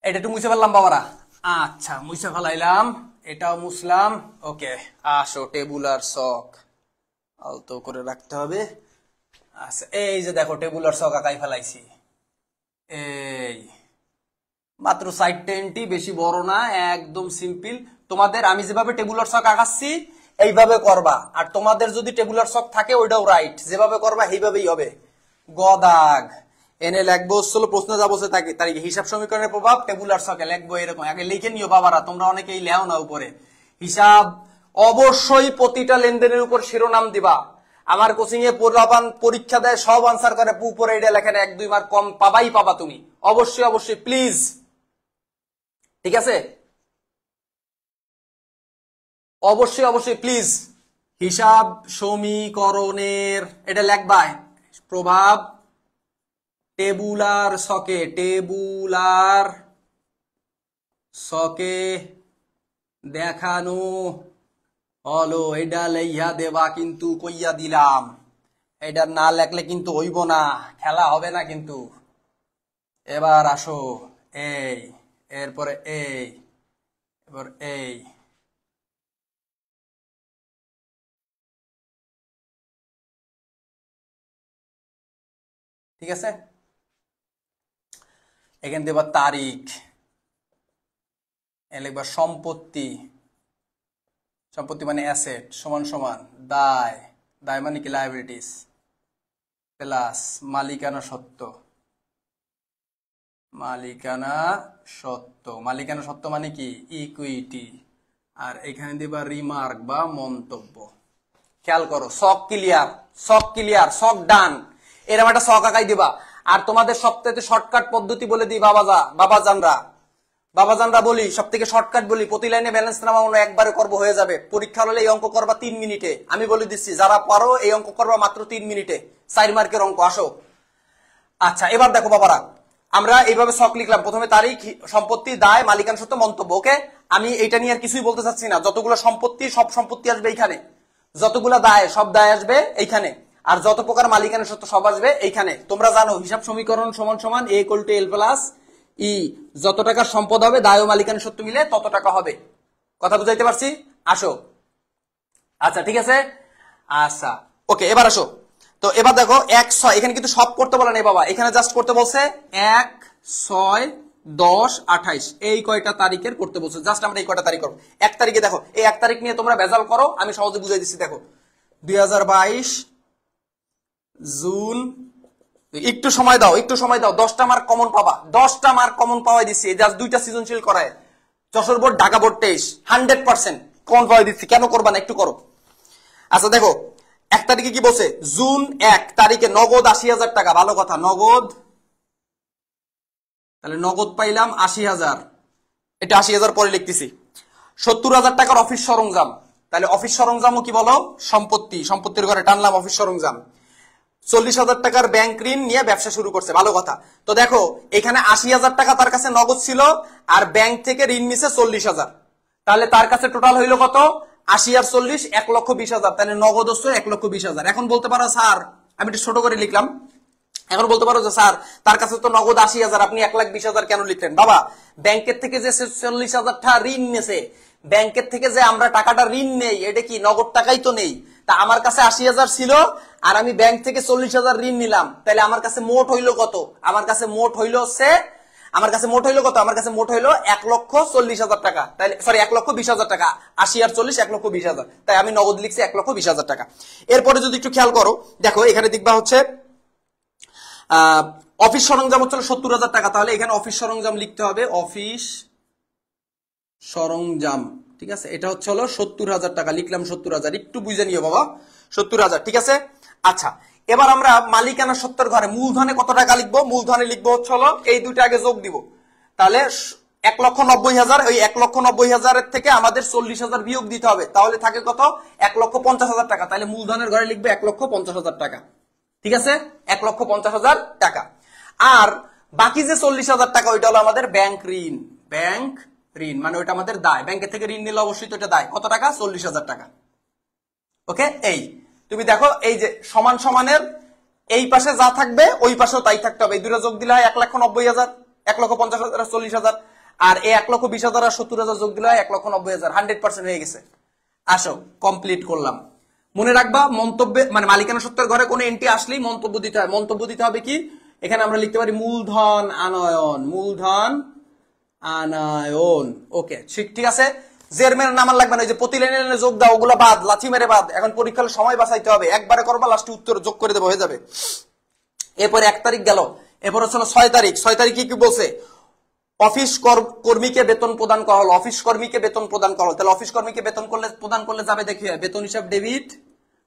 এটা একটু মুছে ফেললাম বাবারা, আচ্ছা মুছে ফেলাইলাম, এটাও মুছলাম। ওকে আসো, টেবুলার ছক আলতো করে রাখতে হবে। আচ্ছা এই যে দেখো টেবুলার ছক আঁকাই ফেলাইছি, এই মাত্র 4টা এন্ট্রি, বেশি বড় না, একদম সিম্পল। তোমাদের আমি যেভাবে টেবুলার ছক আঁকাচ্ছি এইভাবে করবা, আর তোমাদের যদি টেবুলার ছক থাকে ওইটাও রাইট, যেভাবে করবা সেইভাবেই হবে। গদাগ এনে লিখবো হলো প্রশ্ন যা বলছে তারিখে হিসাব সমীকরণের প্রভাব টেবুলার ছকে লিখবো এরকম। আগে লিখে নিও বাবারা, তোমরা অনেকেই লেও না উপরে হিসাব। অবশ্যই প্রতিটা লেনদেনের উপর শিরোনাম দিবা। আমার কোচিং এ পরীক্ষা দেয় সব আনসার করে, উপরে এটা লেখেন 1-2 মার্ক কম পাবাই পাবা তুমি, অবশ্যই অবশ্যই প্লিজ, ঠিক আছে? অবশ্যই অবশ্যই প্লিজ। হিসাব সমীকরণের এটা লেখবা প্রভাব টেবুলার ছকে, টেবুলার ছকে দেখানো হলো। এটা লেইহা দেবা, কিন্তু কইয়া দিলাম এটা না লেখলে কিন্তু হইব না, খেলা হবে না কিন্তু। এবার আসো এই, এরপরে এই, এবার এই, ঠিক আছে? এখানে দেবা তারিখ, লিখবা সম্পত্তি, সম্পত্তি মানে অ্যাসেট সমান সমান দায়, দায় মানে কি লায়াবিলিটিস, প্লাস মালিকানা সত্ত্ব, মালিকানা সত্ত্ব, মালিকানা সত্ত্ব মানে কি ইকুইটি, আর এখানে দিবা রিমার্ক বা মন্তব্য। খেয়াল করো, শক ক্লিয়ার, শক ক্লিয়ার, শক ডান, এরকম একটা শক আঁকাই দিবা। আর তোমাদের সবথেকে শর্টকাট পদ্ধতি বলে দিই বাবাজানরা বলি, সব থেকে শর্টকাট বলি, প্রতি লাইনে ব্যালেন্স নামা আমরা একবারে করবো, হয়ে যাবে। পরীক্ষা হলে এই অঙ্ক করবা 3 মিনিটে, আমি বলে দিচ্ছি যারা পারো এই অঙ্ক করবা মাত্র 3 মিনিটে, 4 মার্কের অঙ্ক। আসো আচ্ছা এবার দেখো বাবারা, আমরা এইভাবে শক লিখলাম, প্রথমে তারিখ, সম্পত্তি, দায়, মালিকানা সত্ত্ব, মন্তব্য। ওকে, আমি এইটা নিয়ে আর কিছুই বলতে চাচ্ছি না। যতগুলো সম্পত্তি সব সম্পত্তি আসবে এইখানে, যতগুলো দায় সব দায় আসবে এইখানে, আর যত প্রকার মালিকানা সত্ত্ব সব আসবে এইখানে। তোমরা জানো হিসাব সমীকরণ সমান সমান এ equal to L plus E, যত টাকার সম্পদ হবে দায় ও মালিকানা সত্ত্ব মিলে তত টাকা হবে। কথা বুঝাইতে পারছি? আসো আচ্ছা ঠিক আছে, আচ্ছা ওকে এবার আসো। তো এবার দেখো 1, 6, এখানে কিন্তু সব করতে বলে নেই বাবা, এখানে জাস্ট করতে বলছে 1, 6, 10, 28 এই কয়টা তারিখের করতে বলছে, জাস্ট আমরা এই কয়টা তারিখ করবো। 1 তারিখে দেখো, এই 1 তারিখ নিয়ে তোমরা ভেজাল করো, আমি সহজে বুঝাই দিচ্ছি। দেখো 2022 জুন, একটু সময় দাও, একটু সময় দাও, 10টা মার্ক কমন পাবা, 10টা মার্ক কমন পাওয়াই দিচ্ছি। জাস্ট 2টা সৃজনশীল করায়, Jessore board, Dhaka board 23, 100% common পাওয়াই দিচ্ছি, কেন করবা না, একটু করো। আচ্ছা দেখো 1 তারিখে কি বলছে, জুন 1 তারিখে নগদ 80,000 টাকা। ভালো কথা, নগদ, তাহলে নগদ পাইলাম 80,000, এটা 80,000 পরে লিখতেছি। 70,000 টাকার অফিস সরঞ্জাম, তাহলে অফিস সরঞ্জামও কি বলো, সম্পত্তি, সম্পত্তির ঘরে টানলাম অফিস সরঞ্জাম। 40,000 টাকার ব্যাংক ঋণ নিয়ে ব্যবসা শুরু করছে। ভালো কথা। তো দেখো এখানে 80,000 টাকা তার কাছে নগদ ছিল, আর ব্যাংক থেকে ঋণ নিছে 40,000, তাহলে তার কাছে টোটাল হইলো কত, 80 আর 40 1,20,000, তাহলে নগদ হচ্ছে 1,20,000। এখন বলতে পারো স্যার, আমি একটু ছোট করে লিখলাম, এখন বলতে পারো যে স্যার তার কাছে তো নগদ 80,000, আপনি 1,20,000 কেন লিখলেন? বাবা, ব্যাংকের থেকে যে 40,000 টাকা ঋণ নেছে, ব্যাংকের থেকে যে আমরা টাকাটা ঋণ নেই, এটা কি নগদ টাকাই তো নেই। তা আমার কাছে 80,000 ছিল, আর আমি ব্যাংক থেকে 40,000 ঋণ নিলাম, তাহলে আমার কাছে মোট হইলো কত? আমার কাছে মোট হইলো হচ্ছে, আমার কাছে মোট হইলো কত? আমার কাছে মোট হইলো 1,40,000 টাকা। তাহলে সরি, 1,20,000 টাকা। 80 আর 40 1,20,000, তাই আমি নগদ লিখছি 1,20,000 টাকা। এরপরে যদি একটু খেয়াল করো, দেখো এখানে দেখবা হচ্ছে অফিস সরঞ্জাম হচ্ছে 70,000 টাকা, তাহলে এখানে অফিস সরঞ্জাম লিখতে হবে, অফিস সরঞ্জাম, ঠিক আছে। এটা হচ্ছে 70,000 টাকা, লিখলাম 70,000, একটু বুঝে নিও বাবা, 70,000, ঠিক আছে। আচ্ছা, এবার আমরা মালিকানা সত্ত্বের ঘরে মূলধনে কত টাকা লিখবো? মূলধনে লিখবো হচ্ছে এই দুইটা আগে যোগ দিব, তাহলে 1,90,000, ওই 1,90,000 থেকে আমাদের 40,000 বিয়োগ দিতে হবে, তাহলে থাকে কত, 1,50,000 টাকা। তাহলে মূলধনের ঘরে লিখবে 1,50,000 টাকা, ঠিক আছে, 1,50,000 টাকা। আর বাকি যে 40,000 টাকা, ওইটা হলো আমাদের ব্যাংক ঋণ, ব্যাংক ঋণ মানে ওইটা আমাদের দায়, ব্যাংকের থেকে ঋণ নিলে অবশ্যই তো এটা দায়। কত টাকা? 40,000 টাকা। ওকে, এই তুমি দেখো, এই যে সমান সমানের এই পাশে যা থাকবে ওই পাশেও তাই থাকতে হবে। এই দুটো যোগ দিলে হয় 1,90,000, 1,50,000 আর 40,000, আর এই 1,20,000 আর 70,000 যোগ দিলে হয় 1,90,000, 100% হয়ে গেছে। আসো কমপ্লিট করলাম। মনে রাখবা, মন্তব্যে মানে মালিকানা সত্ত্বের ঘরে কোনো এন্ট্রি আসলেই মন্তব্য দিতে হয়। মন্তব্য দিতে হবে কি, এখানে আমরা লিখতে পারি মূলধন আনয়ন, মূলধন আনয়ন। ওকে, ঠিক আছে। জেরমের নাম লাগবে না, যে প্রতি লাইনে যোগ দাও, ওগুলো বাদ, লাথি মেরে বাদ। এখন পরীক্ষার সময় বাঁচাইতে হবে, একবারে করবা, লাস্টে উত্তর যোগ করে দেবো, হয়ে যাবে। এরপরে 1 তারিখ গেল, এরপর হচ্ছে 6 তারিখ। 6 তারিখে কি বলছে? অফিস কর্মীকে বেতন প্রদান করা হলো, অফিস কর্মীকে বেতন প্রদান করা হলো। তাহলে অফিস কর্মীকে বেতন প্রদান করলে যাবে, দেখি বেতন হিসাব ডেবিট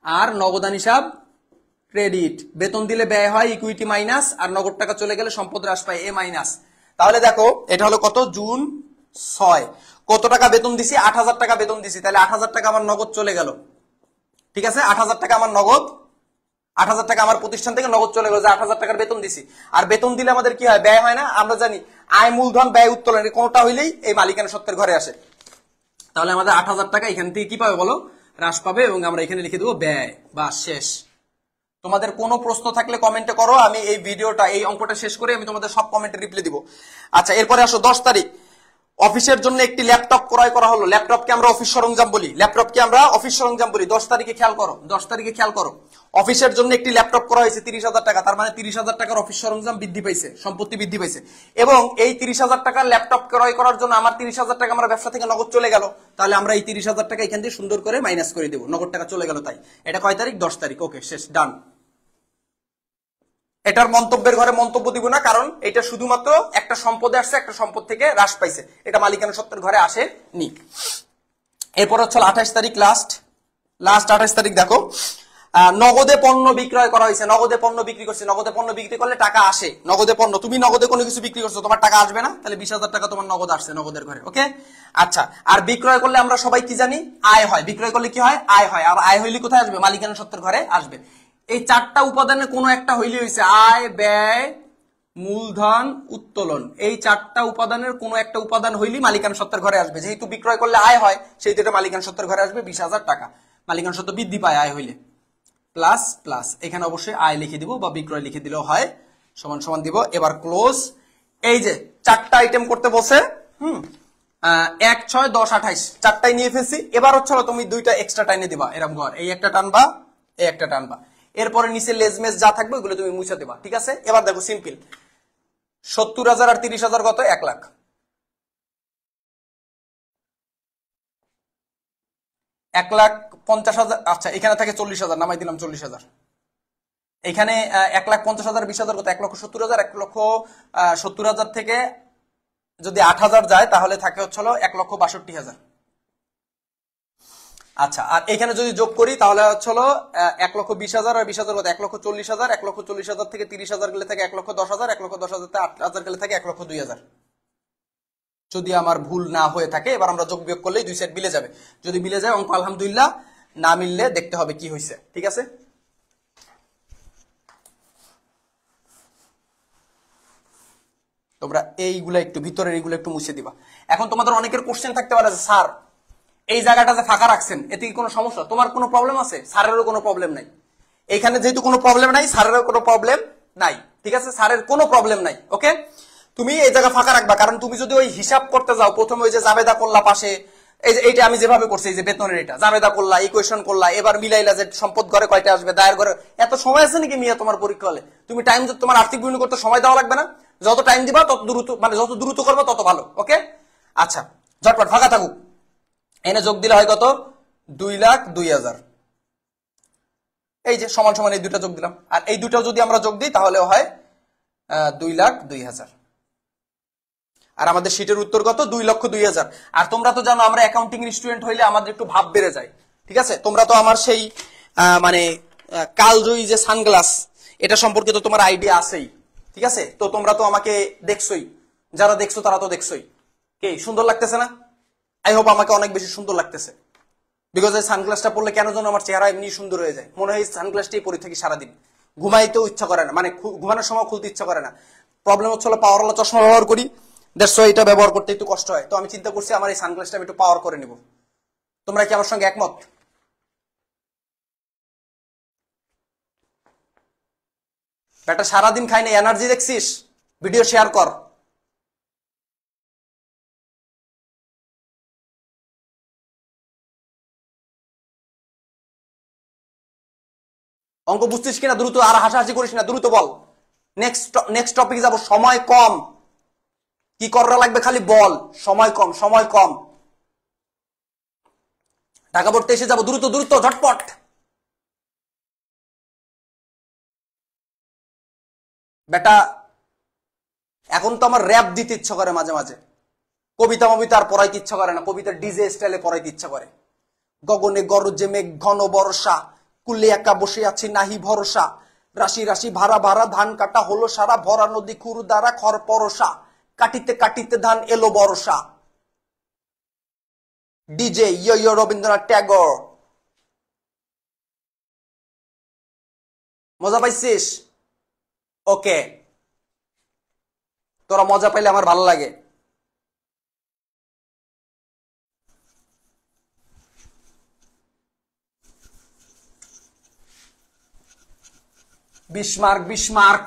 আর নগদান হিসাব ক্রেডিট। বেতন দিলে ব্যয় হয় ইকুইটি মাইনাস, আর নগদ টাকা চলে গেলে সম্পদ হ্রাস পায় এ মাইনাস। তাহলে দেখো এটা হলো কত, জুন 6, কত টাকা বেতন দিছি? 8,000 টাকা বেতন দিছি, তাহলে 8,000 টাকা আমার নগদ চলে গেল, ঠিক আছে। 8,000 টাকা আমার নগদ, 8,000 টাকা আমার প্রতিষ্ঠান থেকে নগদ চলে গেল, যে 8,000 টাকার বেতন দিছি। আর বেতন দিলে আমাদের কি হয়? ব্যয় হয় না। আমরা জানি আয় মূলধন ব্যয় উত্তোলন, কোনটা হইলেই এই মালিকানা সত্ত্বের ঘরে আসে। তাহলে আমাদের 8,000 টাকা এখান থেকে কি পাবে বলো? হ্রাস পাবে, এবং আমরা এখানে লিখে দেবো ব্যয়, বা শেষ। তোমাদের কোনো প্রশ্ন থাকলে কমেন্টে করো, আমি এই ভিডিওটা, এই অঙ্কটা শেষ করে আমি তোমাদের সব কমেন্টে রিপ্লাই দিব। আচ্ছা, এরপরে আসো 10 তারিখ। অফিসের জন্য একটি ল্যাপটপ ক্রয় করা হলো। ল্যাপটপকে আমরা অফিস সরঞ্জাম বলি, ল্যাপটপকে আমরা অফিস সরঞ্জাম বলি। 10 তারিখে খেয়াল করো, 10 তারিখে খেয়াল করো, অফিসের জন্য একটি ল্যাপটপ করা হয়েছে 30,000 টাকা, তার মানে 30,000 টাকার অফিস সরঞ্জাম বৃদ্ধি পাইছে, সম্পত্তি বৃদ্ধি পাইছে। এবং এই 30,000 টাকার ল্যাপটপ ক্রয় করার জন্য আমার 30,000 টাকা আমার ব্যবসা থেকে নগদ চলে গেল, তাহলে আমরা এই 30,000 টাকা এখান থেকে সুন্দর করে মাইনাস করে দেবো, নগদ টাকা চলে গেল। তাই এটা কয় তারিখ? 10 তারিখ। ওকে, শেষ, ডান। এটার মন্তব্যের ঘরে মন্তব্য দিব না, কারণ এটা শুধুমাত্র একটা সম্পদে আসছে, একটা সম্পদ থেকে হ্রাস পাইছে, এটা মালিকানা সত্ত্বের ঘরে আসেনি। এরপর হচ্ছে 28 তারিখ, লাস্ট 28 তারিখ। দেখো, নগদে পণ্য বিক্রয় করা হয়েছে, নগদে পণ্য বিক্রি করছে। নগদে পণ্য বিক্রি করলে টাকা আসে, নগদে পণ্য, তুমি নগদে কোনো কিছু বিক্রি করছো, তোমার টাকা আসবে না, তাহলে 20,000 টাকা তোমার নগদ আসছে নগদের ঘরে। ওকে, আচ্ছা। আর বিক্রয় করলে আমরা সবাই কি জানি? আয় হয়। বিক্রয় করলে কি হয়? আয় হয়। আর আয় হইলে কোথায় আসবে? মালিকানা সত্ত্বের ঘরে আসবে। এই 4টা উপাদানের কোনো একটা হইলে হয়েছে আয়, ব্যয়, মূলধন, উত্তোলন। এই 4টা উপাদানের কোনো একটা উপাদান হইলে মালিকানা সত্ত্বের ঘরে আসবে। যেহেতু বিক্রয় করলে আয় হয়, সেই এটা মালিকানা সত্ত্বের ঘরে আসবে 20,000 টাকা। মালিকানা সত্ত্ব বৃদ্ধি পায় আয় হইলে, প্লাস প্লাস, এখানে অবশ্যই আয় লিখে দিব, বা বিক্রয় লিখে দিলেও হয়, সমান সমান দিব। এবার ক্লোজ। এই যে 4টা আইটেম করতে বসে, 1, 6, 10, 28 4টাই নিয়ে ফেলছি। এবার হচ্ছে তুমি 2টা এক্সট্রা টাইনে দিবা, এরকম ঘর, এই একটা টানবা, এই একটা টানবা। এরপরে নিচে লেজমেজ যা থাকবে ওগুলো তুমি মুছে দেবা, ঠিক আছে। এবার দেখো সিম্পল, 70,000 আর 30,000 কত? 1 লাখ। 1,50,000, আচ্ছা এখানে থাকে 40,000, নামাই দিলাম 40,000। এখানে 1,50,000 20,000 কত? 1,70,000। 1,70,000 থেকে যদি 8,000 যায়, তাহলে থাকে হচ্ছে 1,62,000। আচ্ছা, আর এখানে যদি যোগ করি তাহলে হচ্ছে হলো 1,20,000 আর 20,000 কত, 1,40,000, 1,40,000 থেকে 30,000 গেলে থাকে 1,10,000, 1,10,000 থেকে 8,000 গেলে থাকে 1,02,000, যদি আমার ভুল না হয়ে থাকে। এবার আমরা যোগ বিয়োগ করলেই দুই সাইড মিলে যাবে। যদি মিলে যায় অঙ্ক আলহামদুলিল্লাহ, না মিললে দেখতে হবে কি হয়েছে। ঠিক আছে, তোমরা এইগুলা একটু ভিতরের এইগুলো একটু মুছে দিবা। এখন তোমাদের অনেকের কোশ্চেন থাকতে পারে যে স্যার এই জায়গাটা যে ফাঁকা রাখছেন এতে কি কোনো সমস্যা? তোমার কোনো প্রবলেম আছে? স্যারেরও কোনো প্রবলেম নাই। এখানে যেহেতু কোনো প্রবলেম নাই, স্যারেরও কোনো প্রবলেম নাই। ঠিক আছে, স্যারের কোনো প্রবলেম নাই। ওকে, তুমি এই জায়গা ফাঁকা রাখবা, কারণ তুমি যদি ওই হিসাব করতে যাও, প্রথমে ওই যে জাবেদা করলা পাশে, এই যে এইটা আমি যেভাবে করছি, এই যে বেতনের এটা জাবেদা করলা, ইকুয়েশন করলা, এবার মিলাইলা যে সম্পদ ঘরে কয়টা আসবে, দায়ের ঘরে, এত সময় আছে নাকি মিয়া তোমার পরীক্ষা হলে? তুমি টাইম, তোমার আর্থিক বিবরণী করতে সময় দেওয়া লাগবে না? যত টাইম দিবা তত দ্রুত, মানে যত দ্রুত করবো তত ভালো। ওকে, আচ্ছা ঝটপট ফাঁকা থাকুক। এনে যোগ দিলে হয় কত? 2,02,000। এই যে সমান সমান এই দুটা যোগ দিলাম, আর এই দুটো যদি আমরা যোগ দিই তাহলে হয় 2,02,000। আর আমাদের শীটের উত্তর কত? 2,02,000। আর তোমরা তো জানো আমরা অ্যাকাউন্টিং স্টুডেন্ট হইলে আমাদের একটু ভাব বেড়ে যায়। ঠিক আছে, তোমরা তো আমার সেই মানে কালজয়ী যে সানগ্লাস, এটা সম্পর্কে তো তোমার আইডিয়া আছেই। ঠিক আছে, তো তোমরা তো আমাকে দেখছোই, যারা দেখছো তারা তো দেখছোই। কে সুন্দর লাগতেছে না? আই হোপ আমাকে অনেক বেশি সুন্দর লাগতেছে, বিকজ এই সানগ্লাসটা পরলে কেন যেন আমার চেহারা এমনি সুন্দর হয়ে যায়, মনে হয় এই সানগ্লাসটাই পরে থাকি সারাদিন। ঘুমাইতেও ইচ্ছা করে না, মানে ঘুমানোর সময় খুলতে ইচ্ছা করে না। প্রবলেম হচ্ছে হলো পাওয়ারওয়ালা চশমা ব্যবহার করি, দ্যাটস ওয়াই এটা ব্যবহার করতে একটু কষ্ট হয়। তো আমি চিন্তা করছি আমার এই সানগ্লাসটা আমি একটু পাওয়ার করে নিব। তোমরা কি আমার সঙ্গে একমত? বেটা সারাদিন খাই না, এনার্জি দেখছিস? ভিডিও শেয়ার কর। অঙ্ক বুঝছিস কিনা দ্রুত, আর হাসাহাসি করিস না, দ্রুত বল। নেক্সট টপিক যাব। সময় কম, কি করা লাগবে খালি বল। সময় কম, সময় কম। ঢাকা পড়তে এসে যাবো, দ্রুত দ্রুত ঝটপট। বেটা এখন তো আমার র্যাপ দিতে ইচ্ছা করে মাঝে মাঝে, কবিতা মবিতা আর পড়াইতে ইচ্ছা করে না, কবিতা ডিজে স্টাইলে পড়াইতে ইচ্ছা করে। গগনে গরজে মেঘ ঘন বর্ষা, কুলে একা বসে আছি নাহি ভরসা, রাশি রাশি ভাড়া ভাড়া ধান কাটা হলো সারা, ভরা নদী খুরু দ্বারা খড় পরসা, কাটিতে কাটিতে ধান এলো বর্ষা। ডিজে ইয়ো ইয়ো রবীন্দ্রনাথ ট্যাগর। মজা পাইছিস? ওকে, তোরা মজা পাইলে আমার ভালো লাগে। বিশমার্ক বিশমার্ক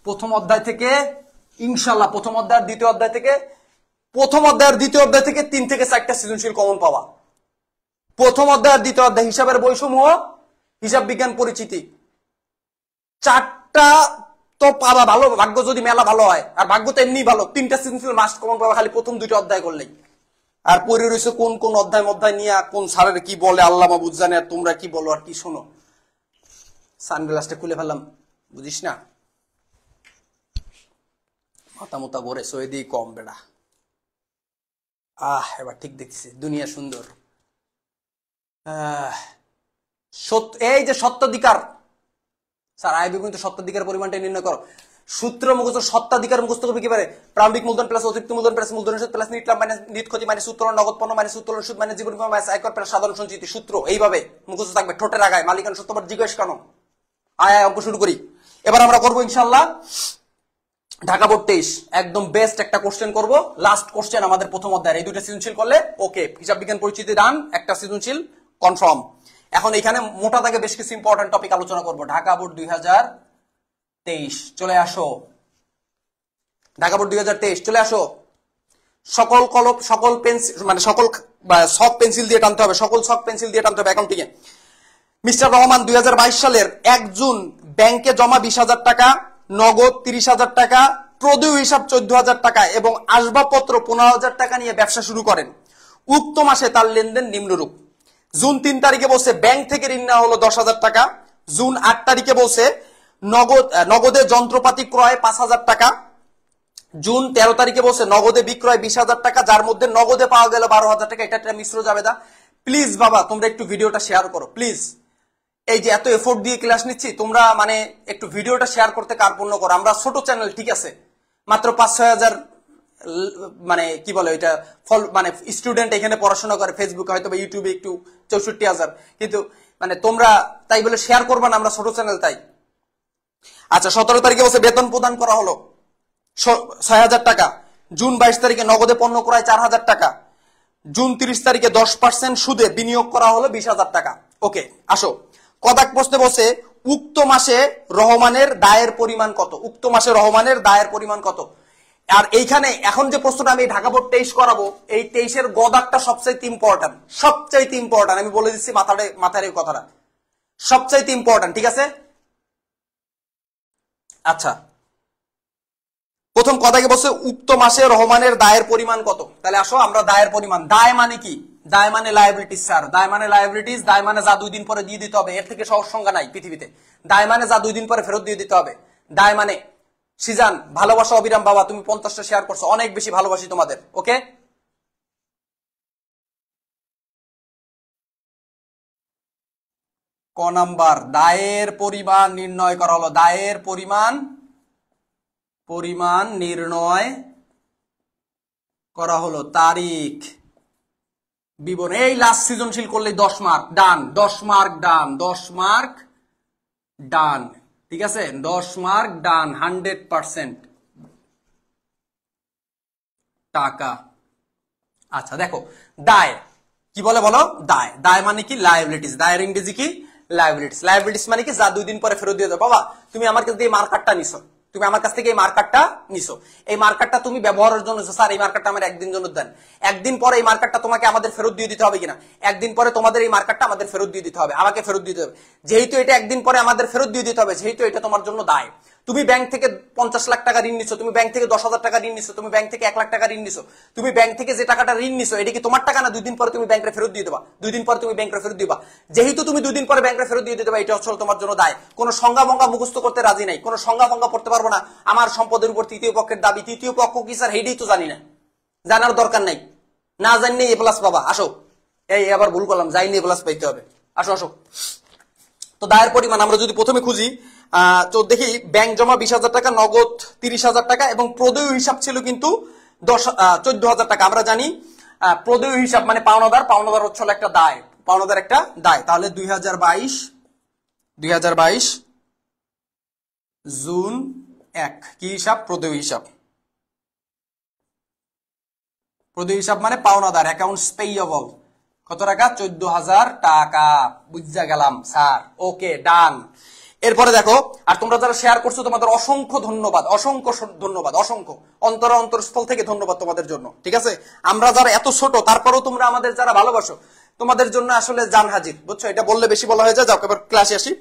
প্রথম অধ্যায় থেকে ইনশাল্লাহ, প্রথম অধ্যায়ের দ্বিতীয় অধ্যায় থেকে, প্রথম অধ্যায়ের দ্বিতীয় অধ্যায় থেকে 3 থেকে 4টা সৃজনশীল কমন পাওয়া। প্রথম অধ্যায়ের দ্বিতীয় অধ্যায় হিসাবের বৈসমূহ, হিসাব বিজ্ঞান পরিচিতি, 4টা তো পাবা। ভালো ভাগ্য যদি মেলা ভালো হয়, আর ভাগ্য তো এমনি ভালো, 3টা সৃজনশীল মাস্ট কমন পাবা খালি প্রথম 2টা অধ্যায় করলেই। আর পড়ে রয়েছে কোন কোন অধ্যায় মধ্যায় নিয়ে কোন স্যারের কি বলে আল্লাহ মাহবুব জানে, আর তোমরা কি বলো আর কি শোনো। সানগ্লাসটা খুলে ফেললাম, বুঝিস না? মাথা মোতা ভরে সয়ে দিয়ে কম বেড়া। এবার ঠিক দেখছি, দুনিয়া সুন্দর। এই যে সত্যাধিকার, স্যার আইবি কিন্তু সত্যাধিকার পরিমাণটা নির্ণয় করো। সূত্র মুখস্থ, সত্যাধিকার মুখস্থ করবে কিভাবে? প্রারম্ভিক মূলধন প্লাস অতিরিক্ত মূলধন প্লাস মূলধন সুদ প্লাস নিট লাভ মাইনাস নিট ক্ষতি মাইনাস উত্তোলন নগদ পণ্য মাইনাস উত্তোলন সুদ মাইনাস জীবন বিমা মাইনাস আয়কর প্লাস সাধারণ সঞ্চিতি। সূত্র এইভাবে মুখস্থ থাকবে, ঠোঁটের আগায় মালিকানা সত্যবাদ জিজ্ঞেস কেন। আয় অঙ্ক শুরু করি। এবার আমরা করবো ইনশাল্লাহ ঢাকা বোর্ড 23 একদম বেস্ট একটা কোশ্চেন করব, লাস্ট কোশ্চেন আমাদের প্রথম অধ্যায়ের। এই 2টা সৃজনশীল করলে ওকে, হিসাব বিজ্ঞান পরিচিতি ডান, একটা সৃজনশীল কনফার্ম। এখন এখানে মোটা দাগে বেশ কিছু ইম্পর্টেন্ট টপিক আলোচনা করব। ঢাকা বোর্ড 2023 চলে আসো, ঢাকা বোর্ড 2023 চলে আসো। সকল কলম, সকল পেন্সিল, মানে সকল শক পেন্সিল দিয়ে টানতে হবে, সকল শক পেন্সিল দিয়ে টানতে হবে অ্যাকাউন্টিং এ। মিস্টার রহমান 2022 সালের 1 জুন ব্যাংকে জমা 20,000 টাকা, নগদ 30,000 টাকা, প্রদেয় হিসাব 14,000 টাকা এবং আসবাবপত্র 15,000 টাকা নিয়ে ব্যবসা শুরু করেন। উক্ত মাসে তার লেনদেন নিম্নরূপ। জুন 3 তারিখে বলছে ব্যাংক থেকে ঋণ নেওয়া হলো 10,000 টাকা। জুন 8 তারিখে বলছে নগদে যন্ত্রপাতি ক্রয় 5,000 টাকা। জুন 13 তারিখে বলছে নগদে বিক্রয় 20,000 টাকা, যার মধ্যে নগদে পাওয়া গেল 12,000 টাকা। এটা একটা মিশ্র জাবেদা। প্লিজ বাবা তোমরা একটু ভিডিওটা শেয়ার করো প্লিজ। এই যে এত এফোর্ট দিয়ে ক্লাস নিচ্ছি, তোমরা মানে একটু ভিডিওটা শেয়ার করতে কার্পণ্য করো। আমরা ছোট চ্যানেল ঠিক আছে, মাত্র 5-6 হাজার মানে কি বলে এটা মানে স্টুডেন্ট এখানে পড়াশোনা করে, ফেসবুকে হয়তো বা ইউটিউবে একটু 64,000, কিন্তু মানে তোমরা তাই বলে শেয়ার করবা না, আমরা ছোট চ্যানেল তাই। আচ্ছা 17 তারিখে বসে বেতন প্রদান করা হলো 6,000 টাকা। জুন 22 তারিখে নগদে পণ্য ক্রয় 4,000 টাকা। জুন 30 তারিখে 10% সুদে বিনিয়োগ করা হলো 20,000 টাকা। ওকে আসো কদাক প্রশ্নে বসে উক্ত মাসে রহমানের দায়ের পরিমাণ কত? উক্ত মাসে রহমানের দায়ের পরিমাণ কত? আর এইখানে এখন যে প্রশ্নটা আমি ঢাকা বোর্ড 23 করাবো, এই 23-এর গদাকটা সবচাইতে ইম্পর্টেন্ট, সবচাইতে ইম্পর্টেন্ট। আমি বলে দিচ্ছি মাথার এই কথাটা সবচাইতে ইম্পর্টেন্ট, ঠিক আছে? আচ্ছা প্রথম কথাকে বলছে উক্ত মাসে রহমানের দায়ের পরিমাণ কত। তাহলে আসো আমরা দায়ের পরিমাণ, দায় মানে কি? দায় মানে লায়াবিলিটিস স্যার, দায় মানে লায়াবিলিটিস, দায় মানে যা 2 দিন পরে দিয়ে দিতে হবে, এর থেকে সহজ সংজ্ঞা নাই পৃথিবীতে। দায় মানে যা 2 দিন পরে ফেরত দিয়ে দিতে হবে। দায় মানে সিজান ভালোবাসা অবিরাম বাবা, তুমি 50টা শেয়ার করছো, অনেক বেশি ভালোবাসি তোমাদের। ওকে ক নাম্বার দায়ের পরিমাণ নির্ণয় করা হলো। দায়ের পরিমাণ নির্ণয় করা হলো। তারিখ বিবরণ, এই লাস্ট সৃজনশীল করলে 10 মার্ক ডান, 10 মার্ক ডান, 10 মার্ক ডান, ঠিক আছে? 10 মার্ক ডান, 100% টাকা। আচ্ছা দেখো দায় কি বলে বলো? দায়, দায় মানে কি? লায়াবিলিটিস। দায়ের ইংরেজি কি? লায়াবিলিটিস। লায়াবিলিটিস মানে কি? যা 2 দিন পরে ফেরত দিয়ে দাও। বাবা তুমি আমার কাছ থেকে এই মার্কারটা নিছো, তুমি আমার কাছ থেকে এই মার্কারটা নিছো, এই মার্কারটা তুমি ব্যবহারের জন্য, স্যার এই মার্কারটা আমার একদিন জন্য দেন, একদিন পরে এই মার্কারটা তোমাকে আমাদের ফেরত দিয়ে দিতে হবে কিনা? একদিন পরে তোমাদের এই মার্কারটা আমাদের ফেরত দিয়ে দিতে হবে, আমাকে ফেরত দিতে হবে। যেহেতু এটা একদিন পরে আমাদের ফেরত দিয়ে দিতে হবে, যেহেতু এটা তোমার জন্য দায়। তুমি ব্যাংক থেকে 50 লাখ টাকা ঋণ নিছো, তুমি ব্যাংক থেকে 10,000 টাকা ঋণ নিছো, তুমি ব্যাংক থেকে 1 লাখ টাকা ঋণ নিছো, তুমি ব্যাংক থেকে যে টাকাটা ঋণ নিছো এটা কি তোমার টাকা না? 2 দিন পরে তুমি ব্যাংকে ফেরত দিয়ে দেবা, 2 দিন পরে তুমি ব্যাংকে ফেরত দিবা। যেহেতু তুমি 2 দিন পরে ব্যাংকে ফেরত দিয়ে দিতে, এটা হচ্ছে তোমার জন্য দায়। কোনো সংজ্ঞা মঙ্গা মুখস্থ করতে রাজি নাই, কোনো সংজ্ঞা মঙ্গা পড়তে পারবো না। আমার সম্পদের উপর তৃতীয় পক্ষের দাবি, তৃতীয় পক্ষ কি স্যার এইটাই তো জানি না, জানার দরকার নাই, না জানি এ প্লাস পাবা। আসো এই আবার ভুল করলাম, যাইনি এ প্লাস পাইতে হবে। আসো আসো তো দায়ের পরিমাণ আমরা যদি প্রথমে খুঁজি, তো দেখি ব্যাংক জমা 20,000 টাকা, নগদ 30,000 টাকা এবং প্রদেয় হিসাব ছিল কিন্তু 14,000 টাকা। আমরা জানি প্রদেয় হিসাব মানে পাওনাদার, পাওনাদার হচ্ছে একটা দায়, পাওনাদার একটা দায়। তাহলে 2022 জুন 1 কি হিসাব? প্রদেয় হিসাব। প্রদেয় হিসাব মানে পাওনাদার, অ্যাকাউন্টস পেয়েবল। কত টাকা? 14,000 টাকা। বুঝা গেলাম স্যার, ওকে ডান। এরপরে দেখো, আর তোমরা যারা শেয়ার করছো তোমাদের অসংখ্য ধন্যবাদ, অসংখ্য ধন্যবাদ, অসংখ্য অন্তরস্থল থেকে ধন্যবাদ তোমাদের জন্য, ঠিক আছে? আমরা যারা এত ছোট তারপরেও তোমরা আমাদের যারা ভালোবাসো, তোমাদের জন্য আসলে জান হাজির, বুঝছো? এটা বললে বেশি বলা হয়ে যায়। যাও এবার ক্লাসে আসি।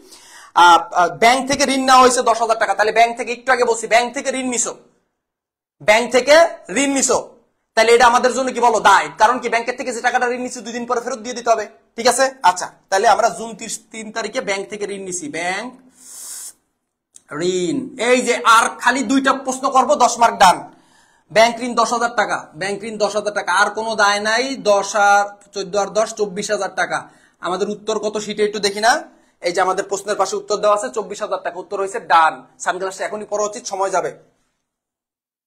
ব্যাংক থেকে ঋণ নেওয়া হয়েছে 10,000 টাকা। তাহলে ব্যাংক থেকে, একটু আগে বলছি ব্যাংক থেকে ঋণ নিছো, ব্যাংক থেকে ঋণ নিছো, তাহলে এটা আমাদের জন্য কি বলো? দায়। কারণ কি? ব্যাংকের থেকে যে টাকাটা ঋণ নিচ্ছি 2 দিন পরে ফেরত দিয়ে দিতে হবে, ঠিক আছে? আচ্ছা তাহলে আমরা জুন 3 তারিখে ব্যাংক থেকে ঋণ নিছি, ব্যাংক ঋণ। এই যে আর খালি 2টা প্রশ্ন করব, 10 মার্ক ডান। ব্যাংক ঋণ 10,000 টাকা, ব্যাংক ঋণ 10,000 টাকা, আর কোনো দায় নাই। 10 আর 14 আর 10 24,000 টাকা। আমাদের উত্তর কত শীটে একটু দেখি না। এই যে আমাদের প্রশ্নের পাশে উত্তর দেওয়া আছে 24,000 টাকা, উত্তর হয়েছে ডান। সানগ্লাসটা এখনই পড়া উচিত, সময় যাবে।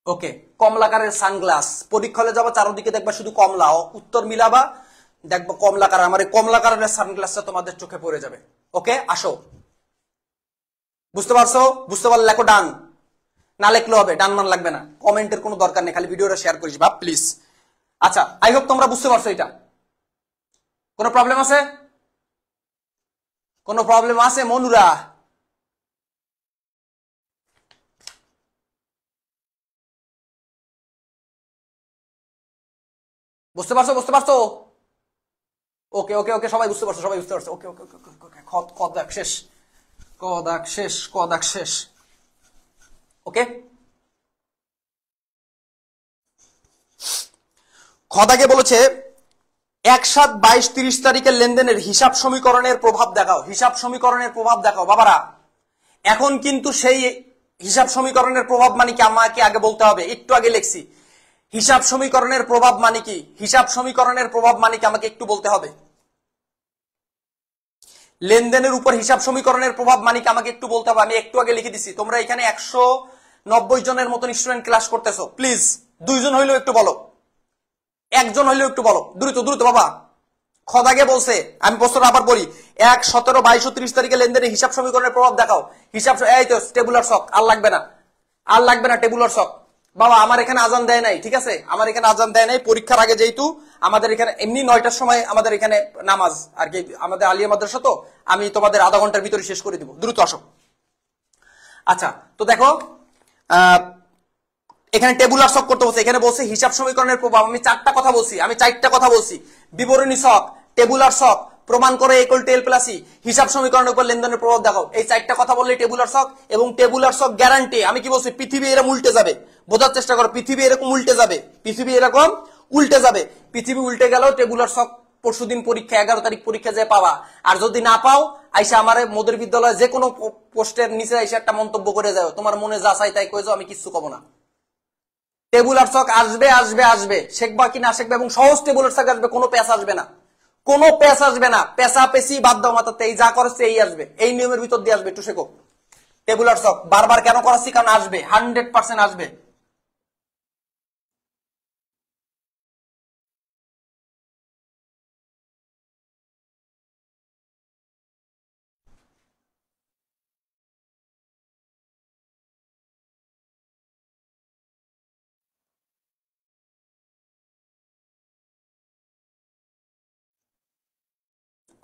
ওকে কমলাকারের সানগ্লাস, পরীক্ষা হলে যাবা চারদিকে দেখবা শুধু কমলা, উত্তর মিলাবা দেখবা কমলাকার। আমার এই কমলাকারের সানগ্লাসটা তোমাদের চোখে পড়ে যাবে। ওকে আসো, বুঝতে পারছো? বুঝতে পারলে লেখো ডান, না লেখলে হবে, ডান মান লাগবে না, কমেন্টের কোনো দরকার নেই, খালি ভিডিওটা শেয়ার করিস ভাব প্লিজ। আচ্ছা আই হোপ তোমরা বুঝতে পারছো এটা। কোনো প্রবলেম আছে? কোনো প্রবলেম আছে মনুরা? বুঝতে পারছো? বুঝতে পারছো? ওকে ওকে ওকে সবাই বুঝতে পারছো, সবাই বুঝতে পারছো। ওকে ওকে ওকে ওকে কদাক শেষ, কদাক শেষ, কদাক শেষ। ওকে খদাকে বলেছে 1/7/22-30 তারিখের লেনদেনের হিসাব সমীকরণের প্রভাব দেখাও। হিসাব সমীকরণের প্রভাব দেখাও বাবারা। এখন কিন্তু সেই হিসাব সমীকরণের প্রভাব মানে কি আমাকে আগে বলতে হবে, একটু আগে লিখছি। হিসাব সমীকরণের প্রভাব মানে কি? হিসাব সমীকরণের প্রভাব মানে কি আমাকে একটু বলতে হবে। লেনদেনের উপর হিসাব সমীকরণের প্রভাব মানে কি আমাকে একটু বলতে হবে, আমি একটু আগে লিখে দিছি। তোমরা এখানে 190 জনের মতন স্টুডেন্ট ক্লাস করতেছো, প্লিজ 2 জন হইলেও একটু বলো, 1 জন হইলেও একটু বলো, দ্রুত দ্রুত বাবা। খদাগে বলছে, আমি প্রশ্নটা আবার বলি, 1, 17, 22 ও 30 তারিখে লেনদেনের হিসাব সমীকরণের প্রভাব দেখাও। হিসাব, এই তো টেবুলার শক, আর লাগবে না, আর লাগবে না টেবুলার শক বাবা। আমার এখানে আজান দেয় নাই, ঠিক আছে, আমার এখানে আজান দেয় নাই। পরীক্ষার আগে যেহেতু আমাদের এখানে এমনি 9টার সময় আমাদের এখানে নামাজ আর কি, আমাদের আলিয়া মাদ্রাসা, তো আমি তোমাদের আধা ঘন্টার ভিতরে শেষ করে দিব, দ্রুত আসো। আচ্ছা, তো দেখো এখানে টেবুলার শক করতে বলছে, এখানে বলছে হিসাব সমীকরণের প্রভাব। আমি 4টা কথা বলছি, আমি 4টা কথা বলছি, বিবরণী শক, টেবুলার শক, প্রমাণ করে equal to L plus E, হিসাব সমীকরণের উপর লেনদেনের প্রভাব দেখাও। এই 4টা কথা বললে টেবুলার শক, এবং টেবুলার শক গ্যারান্টি। আমি কি বলছি, পৃথিবী এরকম উল্টে যাবে, বোঝার চেষ্টা করো, পৃথিবী এরকম উল্টে যাবে, পৃথিবী এরকম উল্টে যাবে। পৃথিবী উল্টে গেলেও টেবুলার শক পরশুদিন পরীক্ষা, 11 তারিখ পরীক্ষা যে পাবা। আর যদি না পাও, আইসা আমার মোদের বিদ্যালয়ে যে কোনো পোস্টের নিচে আইসা একটা মন্তব্য করে যাও, তোমার মনে যা চাই তাই কয়ে যাও, আমি কিচ্ছু কব না। টেবুলার শক আসবে আসবে আসবে, শেখবা কি না শেখবে, এবং সহজ টেবুলার শক আসবে, কোনো প্যাচ আসবে না, কোনো প্যাচ আসবে না, পেশা পেশি বাদ দাও মাথাতে, এই যা করেছে এই আসবে, এই নিয়মের ভিতর দিয়ে আসবে, একটু শেখো। টেবুলার শক বারবার কেন করাচ্ছি, কারণ আসবে, 100% আসবে।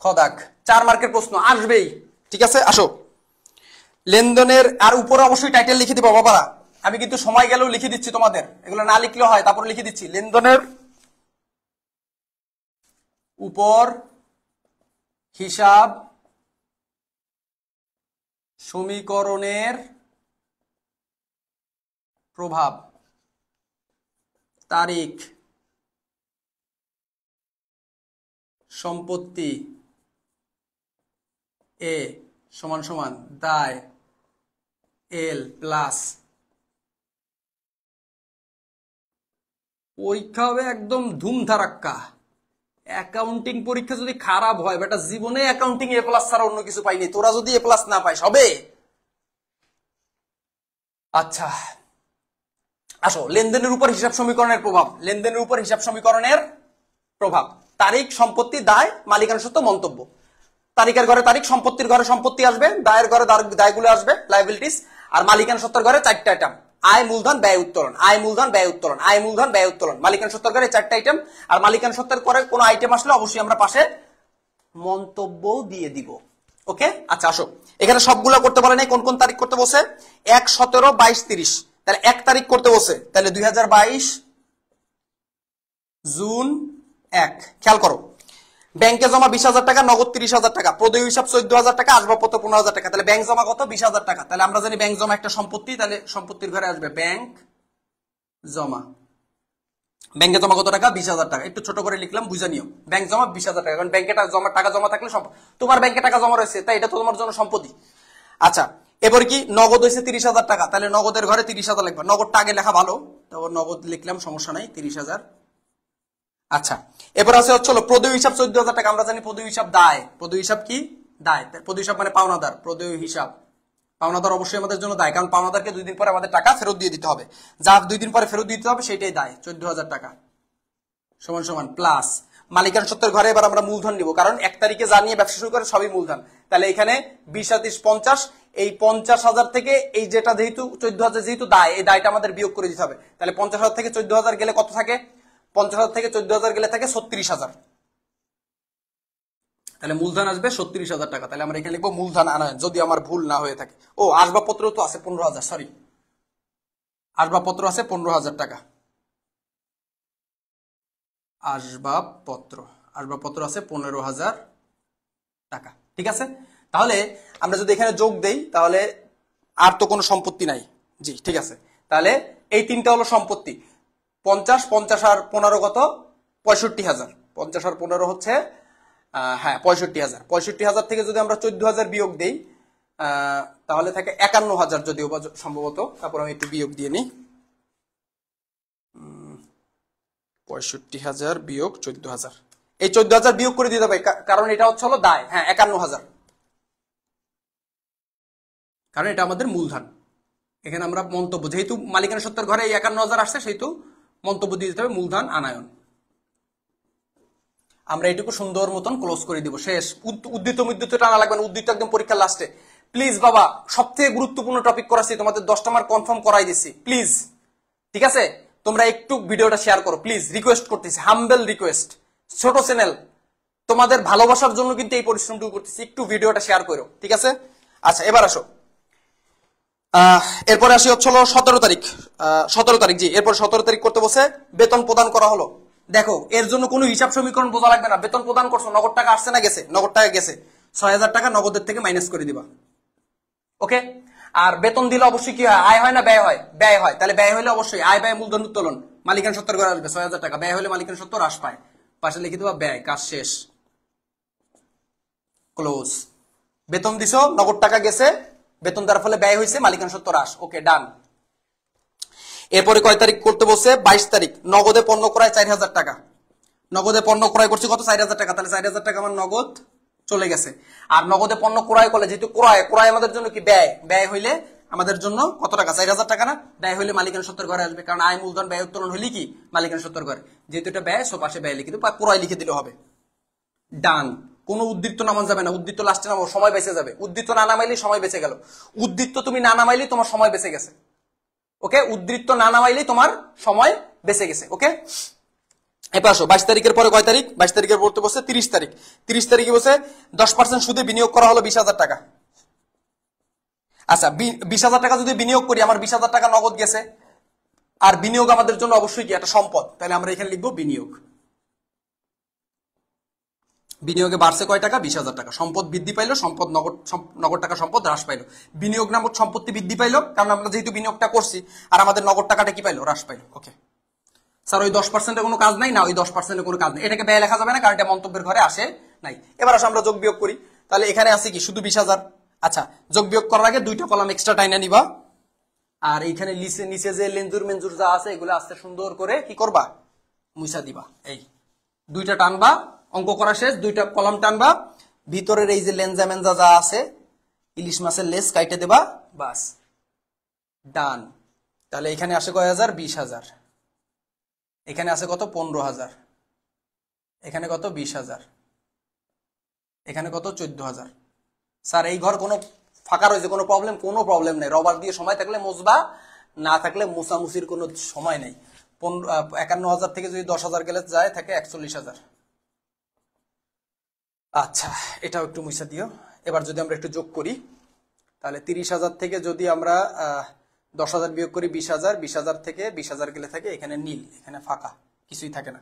খদাক 4 মার্কের প্রশ্ন আসবেই, ঠিক আছে, আসো। লেনদেনের, আর উপরে অবশ্যই টাইটেল লিখে দিবো বাবারা, আমি কিন্তু সময় গেলেও লিখে দিচ্ছি তোমাদের, এগুলো না লিখলেও হয়, তারপরে লিখে দিচ্ছি। লেনদেনের উপর হিসাব সমীকরণের প্রভাব, তারিখ, সম্পত্তি এ সমান সমান দায় এল প্লাস। পরীক্ষা হবে একদম ধুমধারাক্কা। অ্যাকাউন্টিং পরীক্ষা যদি খারাপ হয়, বেটা জীবনে অ্যাকাউন্টিং এ প্লাস ছাড়া অন্য কিছু পাইনি, তোরা যদি এ প্লাস না পাইস হবে। আচ্ছা আসো, লেনদেনের উপর হিসাব সমীকরণের প্রভাব, লেনদেনের উপর হিসাব সমীকরণের প্রভাব, তারিখ, সম্পত্তি, দায়, মালিকানা সত্ত্ব, মন্তব্য। তারিখের ঘরে তারিখ, সম্পত্তির ঘরে সম্পত্তি আসবে, দায়ের ঘরে দায়গুলো আসবে, লাইবিলিটিস, আর মালিকানা সত্ত্বের ঘরে 4টা আইটেম, আয়, মূলধন, ব্যয়, উত্তোলন, আয়, মূলধন, ব্যয়, উত্তোলন, আয়, মূলধন, ব্যয়, উত্তোলন। মালিকানা সত্ত্বের ঘরে 4টা আইটেম, আর মালিকানা সত্ত্বের করে কোনো আইটেম আসলে অবশ্যই আমরা পাশে মন্তব্য দিয়ে দিব। ওকে, আচ্ছা আসো, এখানে সবগুলো করতে বলে নাই, কোন কোন তারিখ করতে বসে, 1, 17, 22, 30, তাহলে 1 তারিখ করতে বসে, তাহলে 2022 জুন 1। খেয়াল করো, ব্যাংকে জমা 20,000 টাকা, নগদ 30,000 টাকা, প্রদেয় হিসাব 14,000 টাকা, আসবাবপত্র 15,000 টাকা, তাহলে ব্যাংক জমা কত, 20,000 টাকা। তাহলে আমরা জানি ব্যাংক জমা একটা সম্পত্তি, তাহলে সম্পত্তির ঘরে আসবে ব্যাংক জমা। ব্যাংকে জমা কত টাকা, 20,000 টাকা, একটু ছোট করে লিখলাম, বুঝে নিও। ব্যাংক জমা 20,000 টাকা, কারণ ব্যাংকে টাকা জমা থাকলে তোমার ব্যাংকে টাকা জমা রয়েছে, তাই এটা তো তোমার জন্য সম্পত্তি। আচ্ছা, এরপর কি, নগদ হয়েছে 30,000 টাকা, তাহলে নগদের ঘরে 30,000 লিখবা, নগদটা আগে লেখা ভালো, তারপর নগদ লিখলাম, সমস্যা নাই, 30,000। আচ্ছা, এবার আছে হচ্ছে প্রদেয় হিসাব 14,000 টাকা, আমরা জানি প্রদেয় হিসাব দায়, প্রদেয় হিসাব কি, দায়, প্রদেয় হিসাব মানে পাওনাদার, প্রদেয় হিসাব পাওনাদার অবশ্যই আমাদের জন্য দায়, কারণ পাওনাদারকে 2 দিন পরে আমাদের টাকা ফেরত দিয়ে দিতে হবে, যা 2 দিন পরে ফেরত দিতে হবে সেটাই দায়, 14,000 টাকা সমান সমান প্লাস মালিকানা সত্ত্বের ঘরে। এবার আমরা মূলধন নিব, কারণ 1 তারিখে যা নিয়ে ব্যবসা শুরু করে সবই মূলধন, তাহলে এখানে 20 আর 30 50, এই 50,000 থেকে এই যেটা যেহেতু 14,000 যেহেতু দায়, এই দায়টা আমাদের বিয়োগ করে দিতে হবে, তাহলে 50,000 থেকে 14,000 গেলে কত থাকে, 50,000 থেকে 14,000 গেলে থাকে 36,000, তাহলে মূলধন আসবে 36,000 টাকা। তাহলে আমরা এখানে লিখবো মূলধন আনয়ন, যদি আমার ভুল না হয়ে থাকে। ও, আসবাবপত্র তো আছে 15,000, সরি, আসবাবপত্র আছে 15,000 টাকা, আসবাবপত্র আছে 15,000 টাকা, ঠিক আছে। তাহলে আমরা যদি এখানে যোগ দেই, তাহলে আর তো কোনো সম্পত্তি নাই, জি ঠিক আছে। তাহলে এই 3টা হলো সম্পত্তি, 50, 50 আর 15 কত, 65,000, 50 আর 15 হচ্ছে হ্যাঁ 65,000, 65,000 থেকে যদি আমরা 14,000 বিয়োগ দেই, তাহলে থাকে 51,000 যদিও বা সম্ভবত, তারপর আমি একটু বিয়োগ দিয়ে নিই, 65,000 বিয়োগ 14,000, এই 14,000 বিয়োগ করে দিতে হবে, কারণ এটা হচ্ছে হলো দায়, হ্যাঁ 51,000, কারণ এটা আমাদের মূলধন। এখানে আমরা মন্তব্য, যেহেতু মালিকানা সত্ত্বের ঘরে এই 51,000 আসছে, সেহেতু মন্তব্য দিয়ে দিতে হবে মূলধন আনায়ন। আমরা এটুকু সুন্দর মতন ক্লোজ করে দিব, শেষ। উদ্ধৃত মুদ্ধৃত টানা লাগবে না, উদ্ধৃত একদম পরীক্ষার লাস্টে। প্লিজ বাবা, সবথেকে গুরুত্বপূর্ণ টপিক করাচ্ছি, তোমাদের 10টা মার্ক কনফার্ম করাই দিচ্ছি, প্লিজ। ঠিক আছে, তোমরা একটু ভিডিওটা শেয়ার করো প্লিজ, রিকোয়েস্ট করতেছি, হাম্বেল রিকোয়েস্ট। ছোট চ্যানেল, তোমাদের ভালোবাসার জন্য কিন্তু এই পরিশ্রমটুকু করতেছি, একটু ভিডিওটা শেয়ার করো, ঠিক আছে? আচ্ছা, এবার আসো, এরপরে আসি হচ্ছে 17 তারিখ। 17 তারিখ, জি, এরপর 17 তারিখ করতে বসে বেতন প্রদান করা হলো। দেখো, এর জন্য কোনো হিসাব সমীকরণ বোঝা লাগবে না, বেতন প্রদান করছো, নগদ টাকা আসছে না গেছে? নগদ টাকা গেছে, 6,000 টাকা নগদের থেকে মাইনাস করে দিবা। ওকে, আর বেতন দিলে অবশ্যই কি হয়, আয় হয় না ব্যয় হয়? ব্যয় হয়। তাহলে ব্যয় হলে অবশ্যই আয় ব্যয় মূলধন উত্তোলন, মালিকানা সত্ত্বর করে আসবে 6,000 টাকা, ব্যয় হলে মালিকানা সত্ত্বর হ্রাস পায়, পাশে লিখে দেবা ব্যয়, কাজ শেষ, ক্লোজ। বেতন দিছো, নগদ টাকা গেছে, বেতন দেওয়ার ফলে ব্যয় হয়েছে, মালিকানা সত্ত্বর হ্রাস, ওকে, ডান। এরপরে কয় তারিখ করতে বসে? 22 তারিখ। নগদে পণ্য ক্রয় 4,000 টাকা, নগদে পণ্য ক্রয় করছি কত? 4,000 টাকা। তাহলে 4,000 টাকা আমার নগদ চলে গেছে। আর নগদে পণ্য ক্রয় করলে, যেহেতু ক্রয়, ক্রয় আমাদের জন্য কি ব্যয়, ব্যয় হইলে আমাদের জন্য কত টাকা? 4,000 টাকা না? ব্যয় হইলে মালিকানা সত্ত্বর ঘরে আসবে, কারণ আয় মূলধন ব্যয় উত্তোলন হইলে কি মালিকানা সত্ত্বর ঘরে, যেহেতু এটা ব্যয়, সো পাশে ব্যয় লিখে দেবো, ক্রয় লিখে দিলে হবে, ডান। কোনো উদ্ধৃত্ত নামান যাবে না, উদ্ধৃত্ত লাস্টে নামাবো, সময় বেঁচে যাবে। উদ্ধৃত্ত না নামাইলে সময় বেঁচে গেল, উদ্ধৃত্ত তুমি না নামাইলে তোমার সময় বেঁচে গেছে। ওকে, উদ্ধৃত্ত না নামাইলে তোমার সময় বেঁচে গেছে। ওকে, এবার আসো 22 তারিখের পরে কয় তারিখ? 22 তারিখের পড়তে বসে 30 তারিখ। 30 তারিখে বসে 10% সুদে বিনিয়োগ করা হলো 20,000 টাকা। আচ্ছা, 20,000 টাকা যদি বিনিয়োগ করি, আমার 20,000 টাকা নগদ গেছে, আর বিনিয়োগ আমাদের জন্য অবশ্যই কি একটা সম্পদ, তাহলে আমরা এখানে লিখবো বিনিয়োগ। বিনিয়োগে বাড়ছে কয় টাকা? 20,000 টাকা। সম্পদ বৃদ্ধি পাইলো, সম্পদ নগদ টাকা সম্পদ হ্রাস পাইলো। বিনিয়োগ নামক সম্পত্তি বৃদ্ধি পাইলো, কারণ আমরা যেহেতু বিনিয়োগটা করছি, আর আমাদের নগদ টাকাটা কি পাইলো? হ্রাস পাইলো। ওকে স্যার, ওই 10%-এর কোনো কাজ নাই না? ওই 10%-এর কোনো কাজ নেই, এটাকে ব্যয় লেখা যাবে না, কারণ এটা মন্তব্যের ঘরে আসে নাই। এবার আসে আমরা যোগ বিয়োগ করি, তাহলে এখানে আছে কি শুধু 20,000। আচ্ছা, যোগ বিয়োগ করার আগে 2টা কলাম এক্সট্রা টাইনা নিবা, আর এইখানে নিচে যে লেঞ্জুর মেঞ্জুর যা আছে, এগুলো আস্তে সুন্দর করে কি করবা? মুছা দিবা। এই 2টা টানবা, অঙ্ক করা শেষ, 2টা কলাম টানবা, ভিতরের এই যে লেঞ্জা মেঞ্জা যা আছে, ইলিশ মাছের লেজ কাইটে দেবা, বাস, ডান। তাহলে এখানে আসে কয় হাজার? 20,000। এখানে আছে কত? 15,000। এখানে কত? 20,000। এখানে কত? 14,000। স্যার, এই ঘর কোনো ফাঁকা রয়েছে, কোনো প্রবলেম? কোনো প্রবলেম নেই, রবার দিয়ে সময় থাকলে মুছবা, না থাকলে মুছামুছির কোনো সময় নেই। 51,000 থেকে যদি 10,000 গেলে যায় থাকে 41,000। আচ্ছা, এটাও একটু মুছা দিও। এবার যদি আমরা একটু যোগ করি, তাহলে 30,000 থেকে যদি আমরা 10,000 বিয়োগ করি 20,000, 20,000 থেকে 20,000 গেলে থাকে এখানে নীল, এখানে ফাঁকা, কিছুই থাকে না।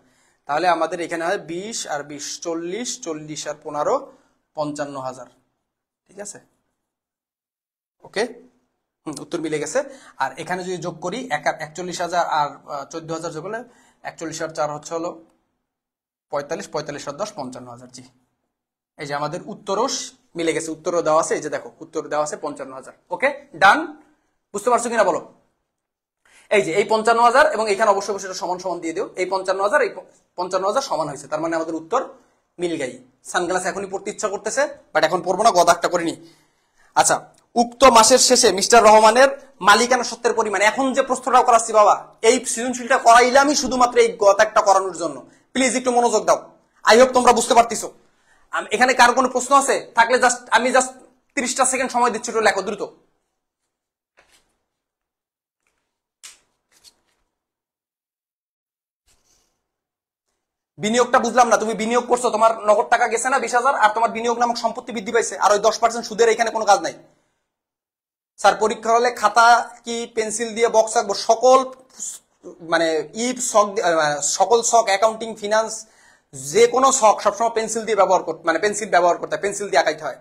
তাহলে আমাদের এখানে হয় 20 আর 20 40, 40 আর 15 55,000। ঠিক আছে, ওকে, উত্তর মিলে গেছে। আর এখানে যদি যোগ করি 41,000 আর 14,000 যোগ হলে 41 আর 4 হচ্ছে হলো 45, 45 আর 10 55,000। জি, এই যে আমাদের উত্তরও মিলে গেছে, উত্তরও দেওয়া আছে, এই যে দেখো উত্তর দেওয়া আছে 55,000। ওকে, ডান। বুঝতে পারছো কিনা বলো? এই যে এই 55,000 এবং এখানে অবশ্যই অবশ্যই সমান সমান দিয়ে দিও, এই 55,000 এই 55,000 সমান হয়েছে, তার মানে আমাদের উত্তর মিল গাই। সানগ্লাস এখনই পড়তে ইচ্ছা করতেছে, বাট এখন পড়বো না, গদাকটা করিনি। আচ্ছা, উক্ত মাসের শেষে মিস্টার রহমানের মালিকানা সত্ত্বের পরিমাণ, এখন যে প্রশ্নটাও করাচ্ছি বাবা, এই সৃজনশীলটা করাইলামই শুধুমাত্র এই গদাকটা করানোর জন্য। প্লিজ একটু মনোযোগ দাও, আই হোপ তোমরা বুঝতে পারতেছো। এখানে কার কোনো প্রশ্ন আছে? থাকলে আমি জাস্ট 30টা সেকেন্ড সময় দিচ্ছি, একটু লেখো দ্রুত। বিনিয়োগটা বুঝলাম না, তুমি বিনিয়োগ করছো, তোমার নগদ টাকা গেছে না 20,000, আর তোমার বিনিয়োগ নামক সম্পত্তি বৃদ্ধি পাইছে, আর ওই 10% সুদের এখানে কোনো কাজ নাই। স্যার, পরীক্ষা হলে খাতা কি পেন্সিল দিয়ে বক্স আঁকবো? সকল মানে সকল শখ, অ্যাকাউন্টিং, ফিনান্স, যে কোনো শখ সবসময় পেন্সিল দিয়ে ব্যবহার করতে, মানে পেন্সিল ব্যবহার করতে হয়, পেন্সিল দিয়ে আঁকাইতে হয়।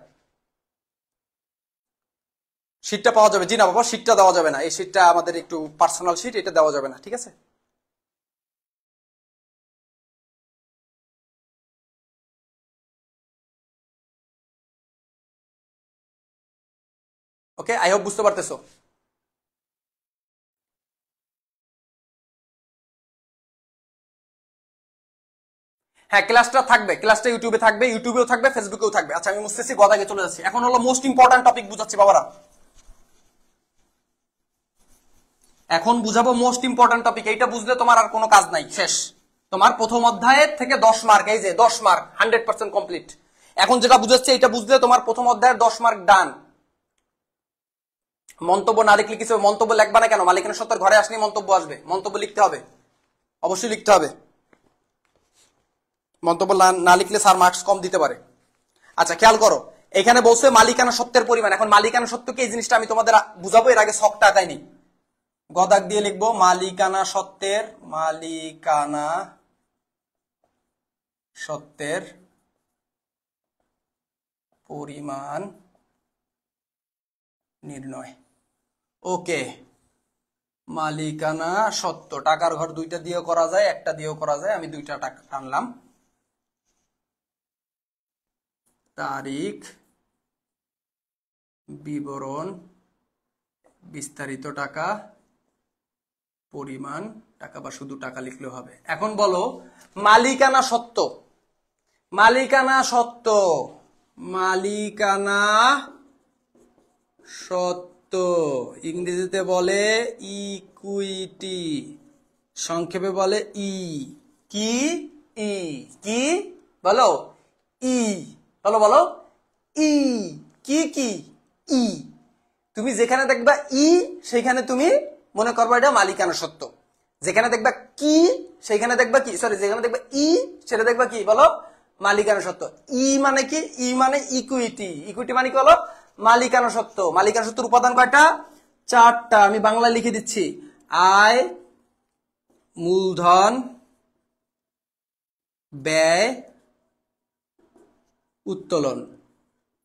শীটটা পাওয়া যাবে? জি না বাবা, শীটটা দেওয়া যাবে না, এই শীটটা আমাদের একটু পার্সোনাল শীট, এটা দেওয়া যাবে না। ঠিক আছে, ওকে, আই হোপ বুঝতে পারতেছো। হ্যাঁ, ক্লাসটা থাকবে, ক্লাসটা ইউটিউবে থাকবে, ইউটিউবেও থাকবে, ফেসবুকেও থাকবে। আচ্ছা, আমি মুছতেছি, গদাকে চলে যাচ্ছি। এখন হলো মোস্ট ইম্পর্টেন্ট টপিক বুঝাচ্ছি বাবারা। এখন বুঝাবো মোস্ট ইম্পর্টেন্ট টপিক। এইটা বুঝলে তোমার আর কোনো কাজ নাই, শেষ। তোমার প্রথম অধ্যায়ের থেকে 10 মার্ক, এই যে 10 মার্ক 100% কমপ্লিট। এখন যেটা বুঝাচ্ছে এটা বুঝলে তোমার প্রথম অধ্যায়ের 10 মার্ক ডান। মন্তব্য না লিখলে কিছু, মন্তব্য লিখবা না কেন? মালিকানা সত্ত্বের ঘরে আসলে মন্তব্য আসবে, মন্তব্য লিখতে হবে, অবশ্যই লিখতে হবে। মন্তব্য না লিখলে স্যার মার্কস কম দিতে পারে। আচ্ছা খেয়াল করো, এখানে বলছে মালিকানা সত্ত্বের পরিমাণ। এখন মালিকানা সত্ত্ব কি, এই জিনিসটা আমি তোমাদের বুঝাবো, এর আগে ছকটা আঁকাইনি। গদাক দিয়ে লিখবো মালিকানা সত্ত্বের পরিমাণ নির্ণয়। ওকে, মালিকানা সত্ত্ব টাকার ঘর দুইটা দিয়েও করা যায়, একটা দিয়েও করা যায়। আমি দুইটা টাকা টানলাম। তারিখ, বিবরণ, বিস্তারিত টাকা, পরিমাণ টাকা, বা শুধু টাকা লিখলেও হবে। এখন বলো মালিকানা সত্ত্ব, মালিকানা সত্ত্ব, মালিকানা সত্ত্ব ইংরেজিতে বলে ইকুইটি, সংক্ষেপে বলে ই। কি? ই। কি বলো? ই। বলো বলো, ই। কি কি? ই। তুমি যেখানে দেখবা ই সেখানে তুমি মনে করবা এটা মালিকানা সত্ত্ব। যেখানে দেখবা কি সেখানে দেখবা কি, সরি, যেখানে দেখবা ই সেটা দেখবা কি বলো? মালিকানা সত্ত্ব। ই মানে কি? ই মানে ইকুইটি। ইকুইটি মানে কি বলো? মালিকানা সত্ত্ব। মালিকানা সত্ত্বের উপাদান কয়টা? 4টা। আমি বাংলা লিখে দিচ্ছি। আয়, মূলধন, ব্যয়, উত্তোলন।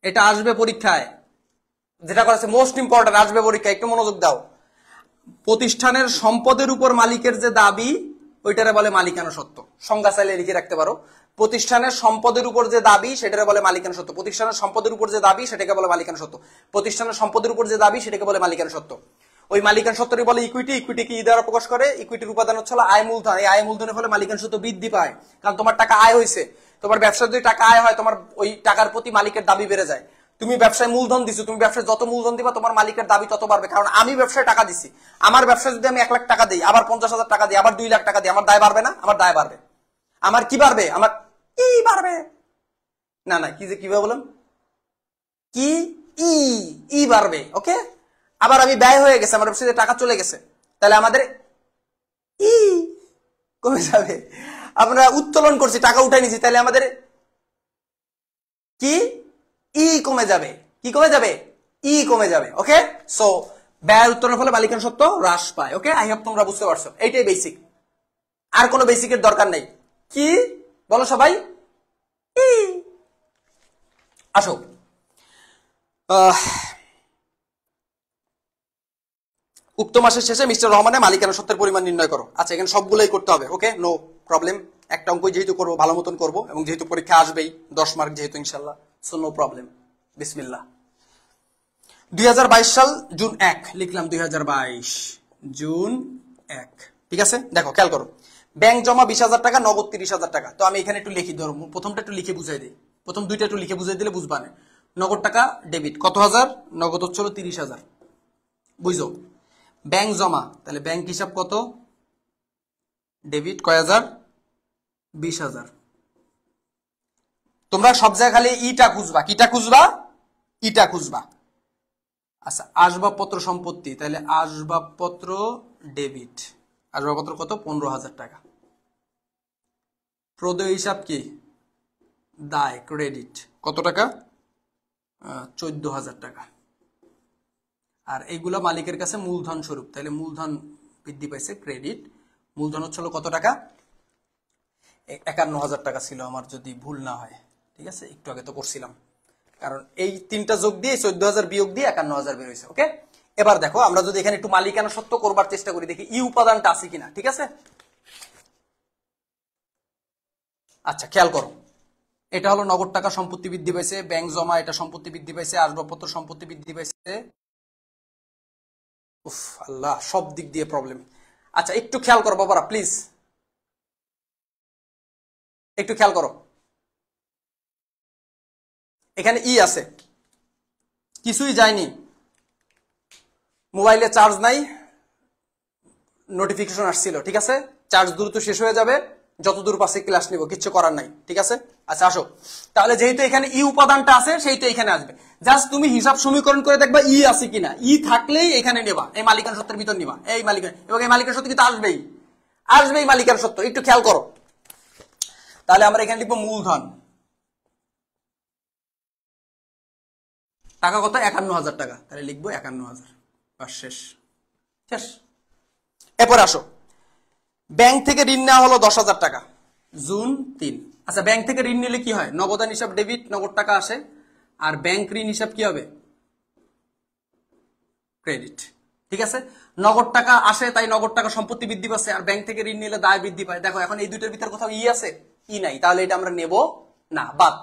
এটা আসবে পরীক্ষায়, যেটা করেছে মোস্ট ইম্পর্টেন্ট, আসবে পরীক্ষায়, একটু মনোযোগ দাও। প্রতিষ্ঠানের সম্পদের উপর মালিকের যে দাবি ওইটারে বলে মালিকানা সত্ত্ব। সংজ্ঞা চাইলে লিখে রাখতে পারো। প্রতিষ্ঠানের সম্পদের উপর যে দাবি সেটারে বলে মালিকানা সত্ত্ব। প্রতিষ্ঠানের সম্পদের উপর যে দাবি সেটাকে বলে মালিকানা সত্ত্ব। প্রতিষ্ঠানের সম্পদের উপর যে দাবি সেটাকে বলে মালিকানা সত্ত্ব। ওই মালিকানা সত্ত্বই বলে ইকুইটি। ইকুইটি কি দ্বারা প্রকাশ করে? ইকুইটির উপাদান হচ্ছে আয় মূলধন। এই আয় মূলধনের ফলে মালিকানা সত্ত্ব বৃদ্ধি পায়, কারণ তোমার টাকা আয় হয়েছে। তোমার ব্যবসায় যদি টাকা আয় হয়, তোমার ওই টাকার প্রতি মালিকের দাবি বেড়ে যায়। তুমি ব্যবসায় মূলধন দিছো, তুমি ব্যবসায় যত মূলধন দিবা তোমার মালিকের দাবি তত বাড়বে। কারণ আমি ব্যবসায় টাকা দিছি, আমার ব্যবসায় যদি আমি 1 লাখ টাকা দিই, আবার 50,000 টাকা দিই, আবার 2 লাখ টাকা দিই, আমার দায় বাড়বে না? আমার দায় বাড়বে। আমার কি বাড়বে? আমার ই বাড়বে। না না, কি যে কিভাবে বললাম, কি ই, ই বাড়বে। ওকে, আবার আমি ব্যয় হয়ে গেছে, আমার ব্যবসায় টাকা চলে গেছে, তাহলে আমাদের ই কমে যাবে। আমরা উত্তোলন করছি, টাকা উঠাই নিছি, তাহলে আমাদের কি ই কমে যাবে। কি কমে যাবে? ই কমে যাবে। ওকে, সো ব্যয় উত্তোলনের ফলে মালিকানা সত্ত্ব হ্রাস পায়। ওকে, আই হোপ তোমরা বুঝতে পারছো। এইটাই বেসিক, আর কোনো বেসিকের দরকার নেই। কি বলো সবাই? ই। আসো, উক্ত মাসের শেষে মিস্টার রহমানের মালিকানা সত্ত্বের পরিমাণ নির্ণয় করো। আচ্ছা, এখানে সবগুলোই করতে হবে। ওকে, নো প্রবলেম। একটা অঙ্ক যেহেতু করবো, ভালো মতন করবো, এবং যেহেতু পরীক্ষা আসবেই 10 মার্ক যেহেতু ইনশাল্লাহ, সো নো প্রবলেম। বিসমিল্লাহ। 2022 সাল জুন 1 লিখলাম। 2022 জুন 1। ঠিক আছে, দেখো খেয়াল করো। ব্যাংক জমা 20,000 টাকা, নগদ 30,000 টাকা। তো আমি এখানে একটু লিখি, ধরো প্রথমটা একটু লিখে বুঝাই দিই। প্রথম দুইটা একটু লিখে বুঝাই দিলে বুঝবা না। নগদ টাকা ডেবিট কত হাজার, নগদ হচ্ছিল 30,000। বুঝছো? ব্যাংক জমা, তাহলে ব্যাংক হিসাব কত? ডেবিট কয় হাজার? 20,000। তোমরা সব জায়গায় খালি ইটা খুঁজবা। কিটা খুঁজবা? ইটা খুঁজবা। আচ্ছা, আসবাবপত্র সম্পত্তি, তাহলে আসবাবপত্র ডেবিট। আসবাবপত্র কত? 15,000 টাকা। প্রদেয় হিসাব কি? দায় ক্রেডিট কত টাকা? 14,000 টাকা। আর এইগুলা মালিকের কাছে মূলধন স্বরূপ, তাহলে মূলধন বৃদ্ধি পাইছে, ক্রেডিট। মূলধন হচ্ছিল কত টাকা? 51,000 টাকা ছিল আমার, যদি ভুল না হয়। ঠিক আছে, একটু আগে তো করছিলাম, কারণ এই 3টা যোগ দিয়ে 14,000 বিয়োগ দিয়ে 51,000 বের হয়েছে। ওকে, এবার দেখো আমরা যদি এখানে একটু মালিকানা সত্ত্ব করবার চেষ্টা করি, দেখি ই উপাদানটা আছে কিনা। ঠিক আছে, আচ্ছা খেয়াল করো। এটা হলো নগদ টাকা সম্পত্তি বৃদ্ধি পাইছে, ব্যাংক জমা এটা সম্পত্তি বৃদ্ধি পাইছে, আসবাবপত্র সম্পত্তি বৃদ্ধি পাইছে। উফ আল্লাহ, সব দিক দিয়ে প্রবলেম। আচ্ছা একটু খেয়াল করো বাবারা, প্লিজ একটু খেয়াল করো। এখানে ই আছে, কিছুই যায়নি, মোবাইলে চার্জ নাই, নোটিফিকেশন আসছিল, ঠিক আছে? চার্জ দ্রুত শেষ হয়ে যাবে, যতদূর পাশে ক্লাস নিব, কিচ্ছু করার নাই, ঠিক আছে? আচ্ছা আসো, তাহলে যেহেতু এখানে ই উপাদানটা আছে সেইটা এখানে আসবে। জাস্ট তুমি হিসাব সমীকরণ করে দেখবা ই আছে কিনা, ই থাকলেই এখানে নেবা, এই মালিকানা সত্ত্বের ভিতর নিবা, এই মালিকানা, এবং এই মালিকানা সত্ত্ব কিন্তু আসবেই, আসবেই মালিকানা সত্ত্ব, একটু খেয়াল করো। তাহলে আমরা এখানে লিখবো মূলধন, টাকা কত? 51,000 টাকা, তাহলে লিখবো 51,000, বাস শেষ, শেষ। এরপর আসো, ব্যাংক থেকে ঋণ নেওয়া হলো 10,000 টাকা, জুন 3। আচ্ছা, ব্যাংক থেকে ঋণ নিলে কি হয়? নগদান হিসাব ডেবিট, নগদ টাকা আসে, আর ব্যাংক ঋণ হিসাব কি হবে? ক্রেডিট, ঠিক আছে? নগদ টাকা আসে, তাই নগদ টাকা সম্পত্তি বৃদ্ধি পাচ্ছে, আর ব্যাংক থেকে ঋণ নিলে দায় বৃদ্ধি পায়। দেখো এখন এই দুইটার ভিতর কোথাও ই আছে? ই নাই, তাহলে এটা আমরা নেব না, বাদ।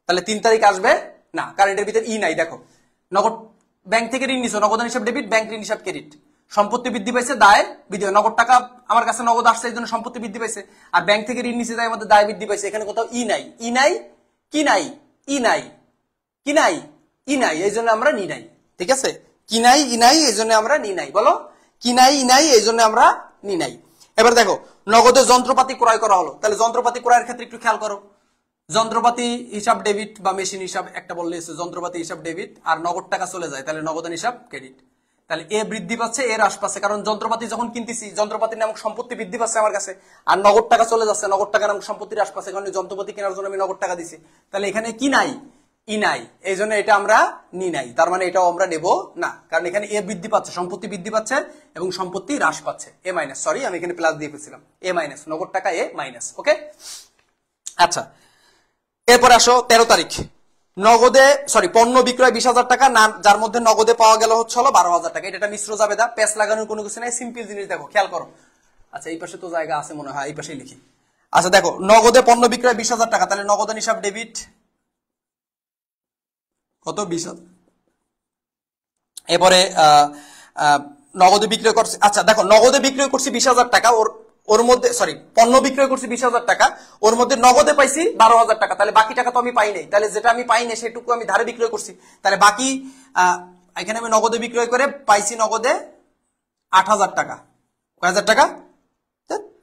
তাহলে 3 তারিখ আসবে না, কারণ এটার ভিতর ই নাই। দেখো, নগদ, ব্যাংক থেকে ঋণ নিছো, নগদান হিসাব ডেবিট, ব্যাংক ঋণ হিসাব ক্রেডিট, সম্পত্তি বৃদ্ধি পাইছে, দায় বৃদ্ধি পায়। নগদ টাকা আমার কাছে নগদ আসছে, এই জন্য সম্পত্তি বৃদ্ধি পাইছে, আর ব্যাংক থেকে ঋণ নিচ্ছে, তাই আমাদের দায় বৃদ্ধি পাইছে। এখানে কোথাও ই নাই, ই নাই, কি নাই, ই নাই, কি নাই, ই নাই, এই জন্য আমরা নি নাই, ঠিক আছে? কি নাই, ই নাই, এই জন্য আমরা নি নাই। বলো, কি নাই, ই নাই, এই জন্য আমরা নি নাই। এবার দেখো, নগদে যন্ত্রপাতি ক্রয় করা হলো, তাহলে যন্ত্রপাতি ক্রয়ের ক্ষেত্রে একটু খেয়াল করো, যন্ত্রপাতি হিসাব ডেবিট বা মেশিন হিসাব একটা বললে, যন্ত্রপাতি হিসাব ডেবিট, আর নগদ টাকা চলে যায়, তাহলে নগদান হিসাব ক্রেডিট। তাহলে এ বৃদ্ধি পাচ্ছে, এর হ্রাস পাচ্ছে, কারণ যন্ত্রপাতি যখন কিনতেছি, যন্ত্রপাতি নামক সম্পত্তি বৃদ্ধি পাচ্ছে আমার কাছে, আর নগদ টাকা চলে যাচ্ছে, নগদ টাকা নামক সম্পত্তির হ্রাস পাচ্ছে, কারণ যন্ত্রপাতি কেনার জন্য আমি নগদ টাকা দিছি। তাহলে এখানে কি নাই, ই নাই, এই জন্য এটা আমরা নি নাই, তার মানে এটাও আমরা নেব না, কারণ এখানে এ বৃদ্ধি পাচ্ছে, সম্পত্তি বৃদ্ধি পাচ্ছে এবং সম্পত্তি হ্রাস পাচ্ছে। এ মাইনাস, সরি আমি এখানে প্লাস দিয়ে ফেলছিলাম, এ মাইনাস, নগদ টাকা এ মাইনাস, ওকে? আচ্ছা, এরপর আসো 13 তারিখ, নগদে সরি পণ্য বিক্রয় 20,000 টাকা, না যার মধ্যে নগদে পাওয়া গেল হচ্ছে 12,000 টাকা। এটা মিশ্র জাবেদা, পেস লাগানোর কোনো কিছু নাই, সিম্পল জিনিস। দেখো খেয়াল করো, আচ্ছা এই পাশে তো জায়গা আছে মনে হয়, এই পাশেই লিখি। আচ্ছা দেখো, নগদে পণ্য বিক্রয় 20,000 টাকা, তাহলে নগদান হিসাব ডেবিট কত? 20,000। এরপরে নগদে বিক্রয় করছি, আচ্ছা দেখো নগদে বিক্রয় করছি 20,000 টাকা, ওর মধ্যে সরি পণ্য বিক্রয় করছি 20,000 টাকা, ওর মধ্যে নগদে পাইছি 12,000 টাকা, তাহলে বাকি টাকা তো আমি পাই নাই, তাহলে যেটা আমি পাই নাই সেটুকু আমি ধারে বিক্রয় করছি, তাহলে বাকি এখানে আমি নগদে বিক্রয় করে পাইছি নগদে 8,000 টাকা। কয় হাজার টাকা?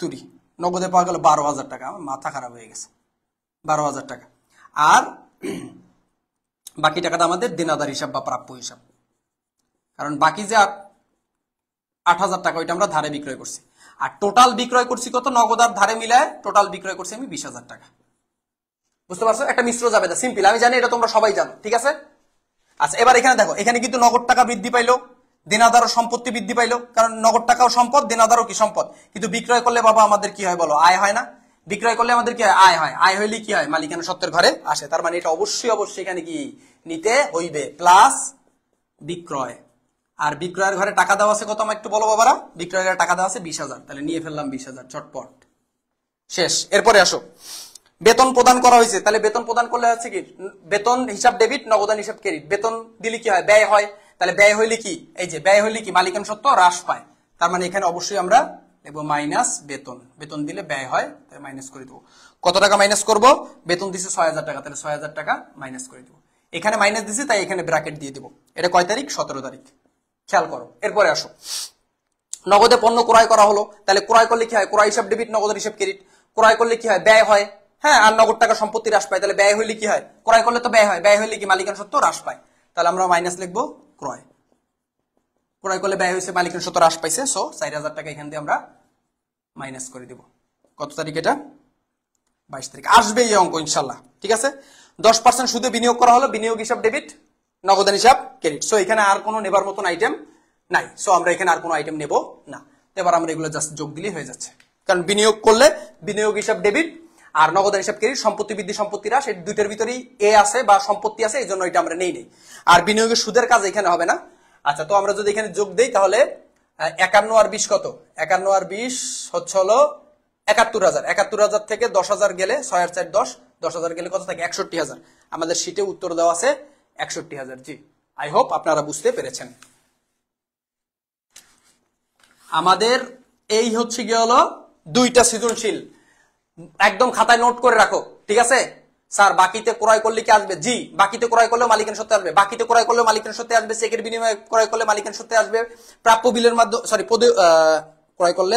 তুরি, নগদে পাওয়া গেল 12,000 টাকা, আমার মাথা খারাপ হয়ে গেছে, 12,000 টাকা। আর বাকি টাকাটা আমাদের দেনাদার হিসাব বা প্রাপ্য হিসাব, কারণ বাকি যে 8,000 টাকা ওইটা আমরা ধারে বিক্রয় করছি, আর টোটাল বিক্রয় করছি কত? নগদ আর ধারে মিলায় টোটাল বিক্রয় করছি আমি 20,000 টাকা। বুঝতে পারছো? একটা মিশ্র জাবেদা, সিম্পল, আমি জানি এটা তোমরা সবাই জানো, ঠিক আছে? আচ্ছা এবার এখানে দেখো, এখানে কিন্তু নগদ টাকা বৃদ্ধি পাইলো, দেনাদারও সম্পত্তি বৃদ্ধি পাইলো, কারণ নগদ টাকাও সম্পদ, দেনাদারও কি সম্পদ, কিন্তু বিক্রয় করলে বাবা আমাদের কি হয় বলো? আয় হয় না? বিক্রয় করলে আমাদের কি হয়? আয় হয়। আয় হইলে কি হয়? মালিকানা সত্ত্বের ঘরে আসে। তার মানে এটা অবশ্যই অবশ্যই এখানে কি নিতে হইবে, প্লাস বিক্রয়। আর বিক্রয়ের ঘরে টাকা দেওয়া আছে কত? আমার একটু বলো বাবারা। বিক্রয়ের ঘরে টাকা দেওয়া আছে 20,000, তাহলে নিয়ে ফেললাম 20,000, চটপট শেষ। এরপরে আসো, বেতন প্রদান করা হয়েছে, তাহলে বেতন প্রদান করলে হচ্ছে কি? বেতন হিসাব ডেবিট, নগদান হিসাব ক্রেডিট। বেতন দিলে কি হয়? ব্যয় হয়, তাহলে ব্যয় হইলে কি? এই যে ব্যয় হইলে কি? মালিকানা সত্ত্ব হ্রাস পায়, তার মানে এখানে অবশ্যই আমরা দেখবো মাইনাস বেতন। বেতন দিলে ব্যয় হয়, তাই মাইনাস করে দেবো। কত টাকা মাইনাস করব? বেতন দিছে 6,000 টাকা, তাহলে 6,000 টাকা মাইনাস করে দেবো। এখানে মাইনাস দিছি তাই এখানে ব্র্যাকেট দিয়ে দেবো। এটা কয় তারিখ? 17 তারিখ, খেয়াল করো। এরপরে আসো, নগদে পণ্য ক্রয় করা হলো, তাহলে ক্রয় করলে কি হয়? ক্রয় হিসাব ডেবিট, নগদ হিসাব ক্রেডিট। ক্রয় করলে কি হয়? ব্যয় হয়, হ্যাঁ, আর নগদ টাকা সম্পত্তি হ্রাস পায়, তাহলে ব্যয় হইলে কি হয়? ক্রয় করলে তো ব্যয় হয়, ব্যয় হইলে কি? মালিকানা সত্ত্ব হ্রাস পায়, তাহলে আমরা মাইনাস লিখবো ক্রয়। ক্রয় করলে ব্যয় হয়েছে, মালিকানা সত্ত্ব হ্রাস পাইছে, সো 4,000 টাকা এখান দিয়ে আমরা মাইনাস করে দিব। কত তারিখ এটা? 22 তারিখ আসবে এই অঙ্ক ইনশাল্লাহ, ঠিক আছে? 10% সুদে বিনিয়োগ করা হলো, বিনিয়োগ হিসাব ডেবিট, নগদান হিসাব ক্রেডিট। সো এখানে আর কোনো নেবার মতন আইটেম নাই, সো আমরা এখানে আর কোনো আইটেম নেব না। এবার আমরা এগুলো জাস্ট যোগ দিলেই হয়ে যাচ্ছে, কারণ বিনিয়োগ করলে বিনিয়োগ হিসাব ডেবিট আর নগদান হিসাব ক্রেডিট, সম্পত্তি বৃদ্ধি সম্পত্তি হ্রাস, এই দুইটার ভিতরেই এ আছে বা সম্পত্তি আছে, এই জন্য এটা আমরা নেই। আর বিনিয়োগের সুদের কাজ এখানে হবে না। আচ্ছা, তো আমরা যদি এখানে যোগ দেই তাহলে 51 আর 20 কত? 51 আর 20 হচ্ছে হলো 71,000। 71,000 থেকে 10,000 গেলে 6 আর 4 10, 10,000 গেলে কত থাকে? 61,000। আমাদের শীটে উত্তর দেওয়া আছে 61,000। জি, আই হোপ আপনারা বুঝতে পেরেছেন। আমাদের এই হচ্ছে গিয়ে হলো দুইটা সৃজনশীল, একদম খাতায় নোট করে রাখো, ঠিক আছে? স্যার বাকিতে ক্রয় করলে কি আসবে? জি, বাকিতে ক্রয় করলেও মালিকানা সত্ত্বে আসবে, বাকিতে ক্রয় করলেও মালিকানা সত্ত্বে আসবে, চেকের বিনিময়ে ক্রয় করলে মালিকানা সত্ত্বে আসবে, প্রাপ্য বিলের মাধ্যমে সরি ক্রয় করলে,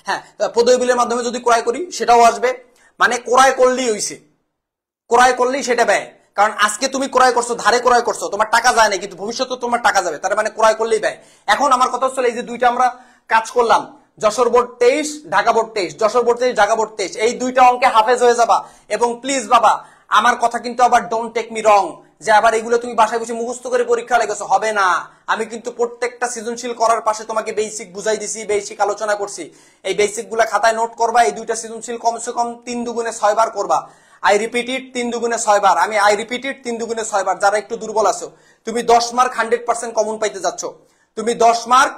হ্যাঁ প্রদেয় বিলের মাধ্যমে যদি ক্রয় করি সেটাও আসবে, মানে ক্রয় করলেই হইছে, ক্রয় করলেই সেটা ব্যয়। কারণ আজকে তুমি ক্রয় করছো, ধারে ক্রয় করছো, তোমার টাকা যায় না, কিন্তু ভবিষ্যতে তোমার টাকা যাবে, তার মানে ক্রয় করলেই ব্যয়। এখন আমার কথা হচ্ছে এই যে দুইটা আমরা কাজ করলাম, Jessore board 23, Dhaka board 23, Jessore board 23, Dhaka board 23, এই দুইটা অঙ্কে হাফেজ হয়ে যাবা। এবং প্লিজ বাবা আমার কথা কিন্তু আবার ডোন্ট টেক মি রং, যে আবার এগুলো তুমি বাসায় বসে মুখস্থ করে পরীক্ষা লেগেছো, হবে না। আমি কিন্তু প্রত্যেকটা সৃজনশীল করার পাশে তোমাকে বেসিক বুঝাই দিছি, বেসিক আলোচনা করছি। এই বেসিক গুলা খাতায় নোট করবা, এই দুইটা সৃজনশীল কমসে কম 3 দুগুণে 6 বার করবা। আই রিপিটেড 3 দুগুণে 6 বার, আমি আই রিপিটেড 3 দুগুণে 6 বার। যারা একটু দুর্বল আছো, তুমি 10 মার্ক 100% কমন পাইতে যাচ্ছ, তুমি 10 মার্ক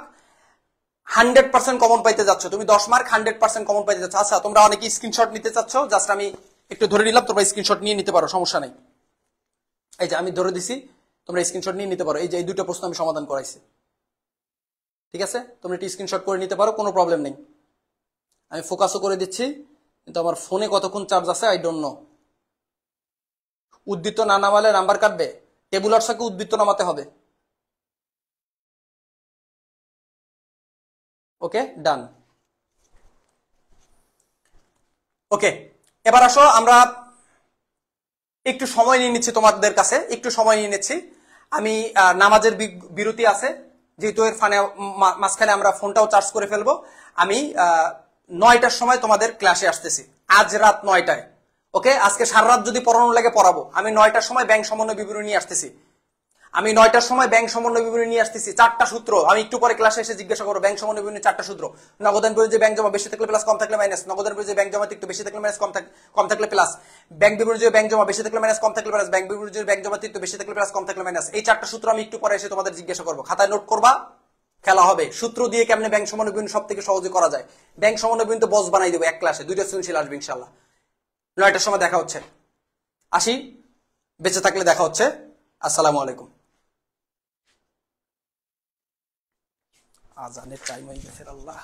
100% কমন পাইতে যাচ্ছ, তুমি 10 মার্ক 100% কমন পাইতে যাচ্ছ। আচ্ছা তোমরা অনেকে স্ক্রিনশট নিতে চাচ্ছ, জাস্ট আমি একটু ধরে নিলাম, তোমরা স্ক্রিনশট নিয়ে নিতে পারো, সমস্যা নাই। এই যে আমি ধরে দিছি, তোমরা স্ক্রিনশট নিয়ে নিতে পারো। এই যে এই দুটো প্রশ্ন আমি সমাধান করাইছি, ঠিক আছে? তোমরা একটু স্ক্রিনশট করে নিতে পারো, কোনো প্রবলেম নেই। আমি ফোকাসও করে দিচ্ছি, কিন্তু আমার ফোনে কতক্ষণ চার্জ আছে আই ডোন্ট নো। উদ্বৃত্ত না নামালে নাম্বার কাটবে, টেবুলার সাথে উদ্বৃত্ত নামাতে হবে। ওকে ডান। ওকে এবার আসো আমরা একটু সময় নিয়ে নিচ্ছি, তোমাদের কাছে একটু সময় নিয়ে নিচ্ছি। আমি নামাজের বিরতি আছে, যেহেতু এর মাঝখানে আমরা ফোনটাও চার্জ করে ফেলবো। আমি 9টার সময় তোমাদের ক্লাসে আসতেছি, আজ রাত 9টায়। ওকে আজকে সারা রাত যদি পড়ানো লাগে পড়াবো। আমি 9টার সময় ব্যাংক সমন্বয় বিবরণী নিয়ে আসতেছি, আমি 9টার সময় ব্যাংক সমন্বয় বিবরণী নিয়ে আসতেছি। 4টা সূত্র, আমি একটু পরে ক্লাসে এসে জিজ্ঞাসা করবো ব্যাংক সমন্বয় বিবরণী 4টা সূত্র। নগদান বিরোধী ব্যাংক জমা বেশি থাকলে প্লাস, কম থাকলে মাইনাস। নগদান বিরোধী ব্যাংক জমা একটু বেশি থাকলে মাইনাস, কম থাকলে প্লাস। ব্যাংক বিবরণী ব্যাংক জমা বেশি থাকলে মাইনাস, কম থাকলে প্লাস। ব্যাংক বিবরণী ব্যাংক জমা একটু বেশি থাকলে প্লাস, কম থাকলে মাইনাস। এই 4টা সূত্র আমি একটু পরে এসে তোমাদের জিজ্ঞাসা করবো, খাতায় নোট করবা, খেলা হবে। সূত্র দিয়ে কেমনে ব্যাংক সমন্বয় বিবরণী সব থেকে সহজে করা যায়, ব্যাংক সমন্বয় বিবরণী বস বানাই দেবো এক ক্লাসে। 2টা সৃজনশীল আসবে ইনশাল্লাহ। 9টার সময় দেখা হচ্ছে, আসি, বেঁচে থাকলে দেখা হচ্ছে। আসসালামু আলাইকুম। আজানের টাইম হয়ে গেছে, আল্লাহ।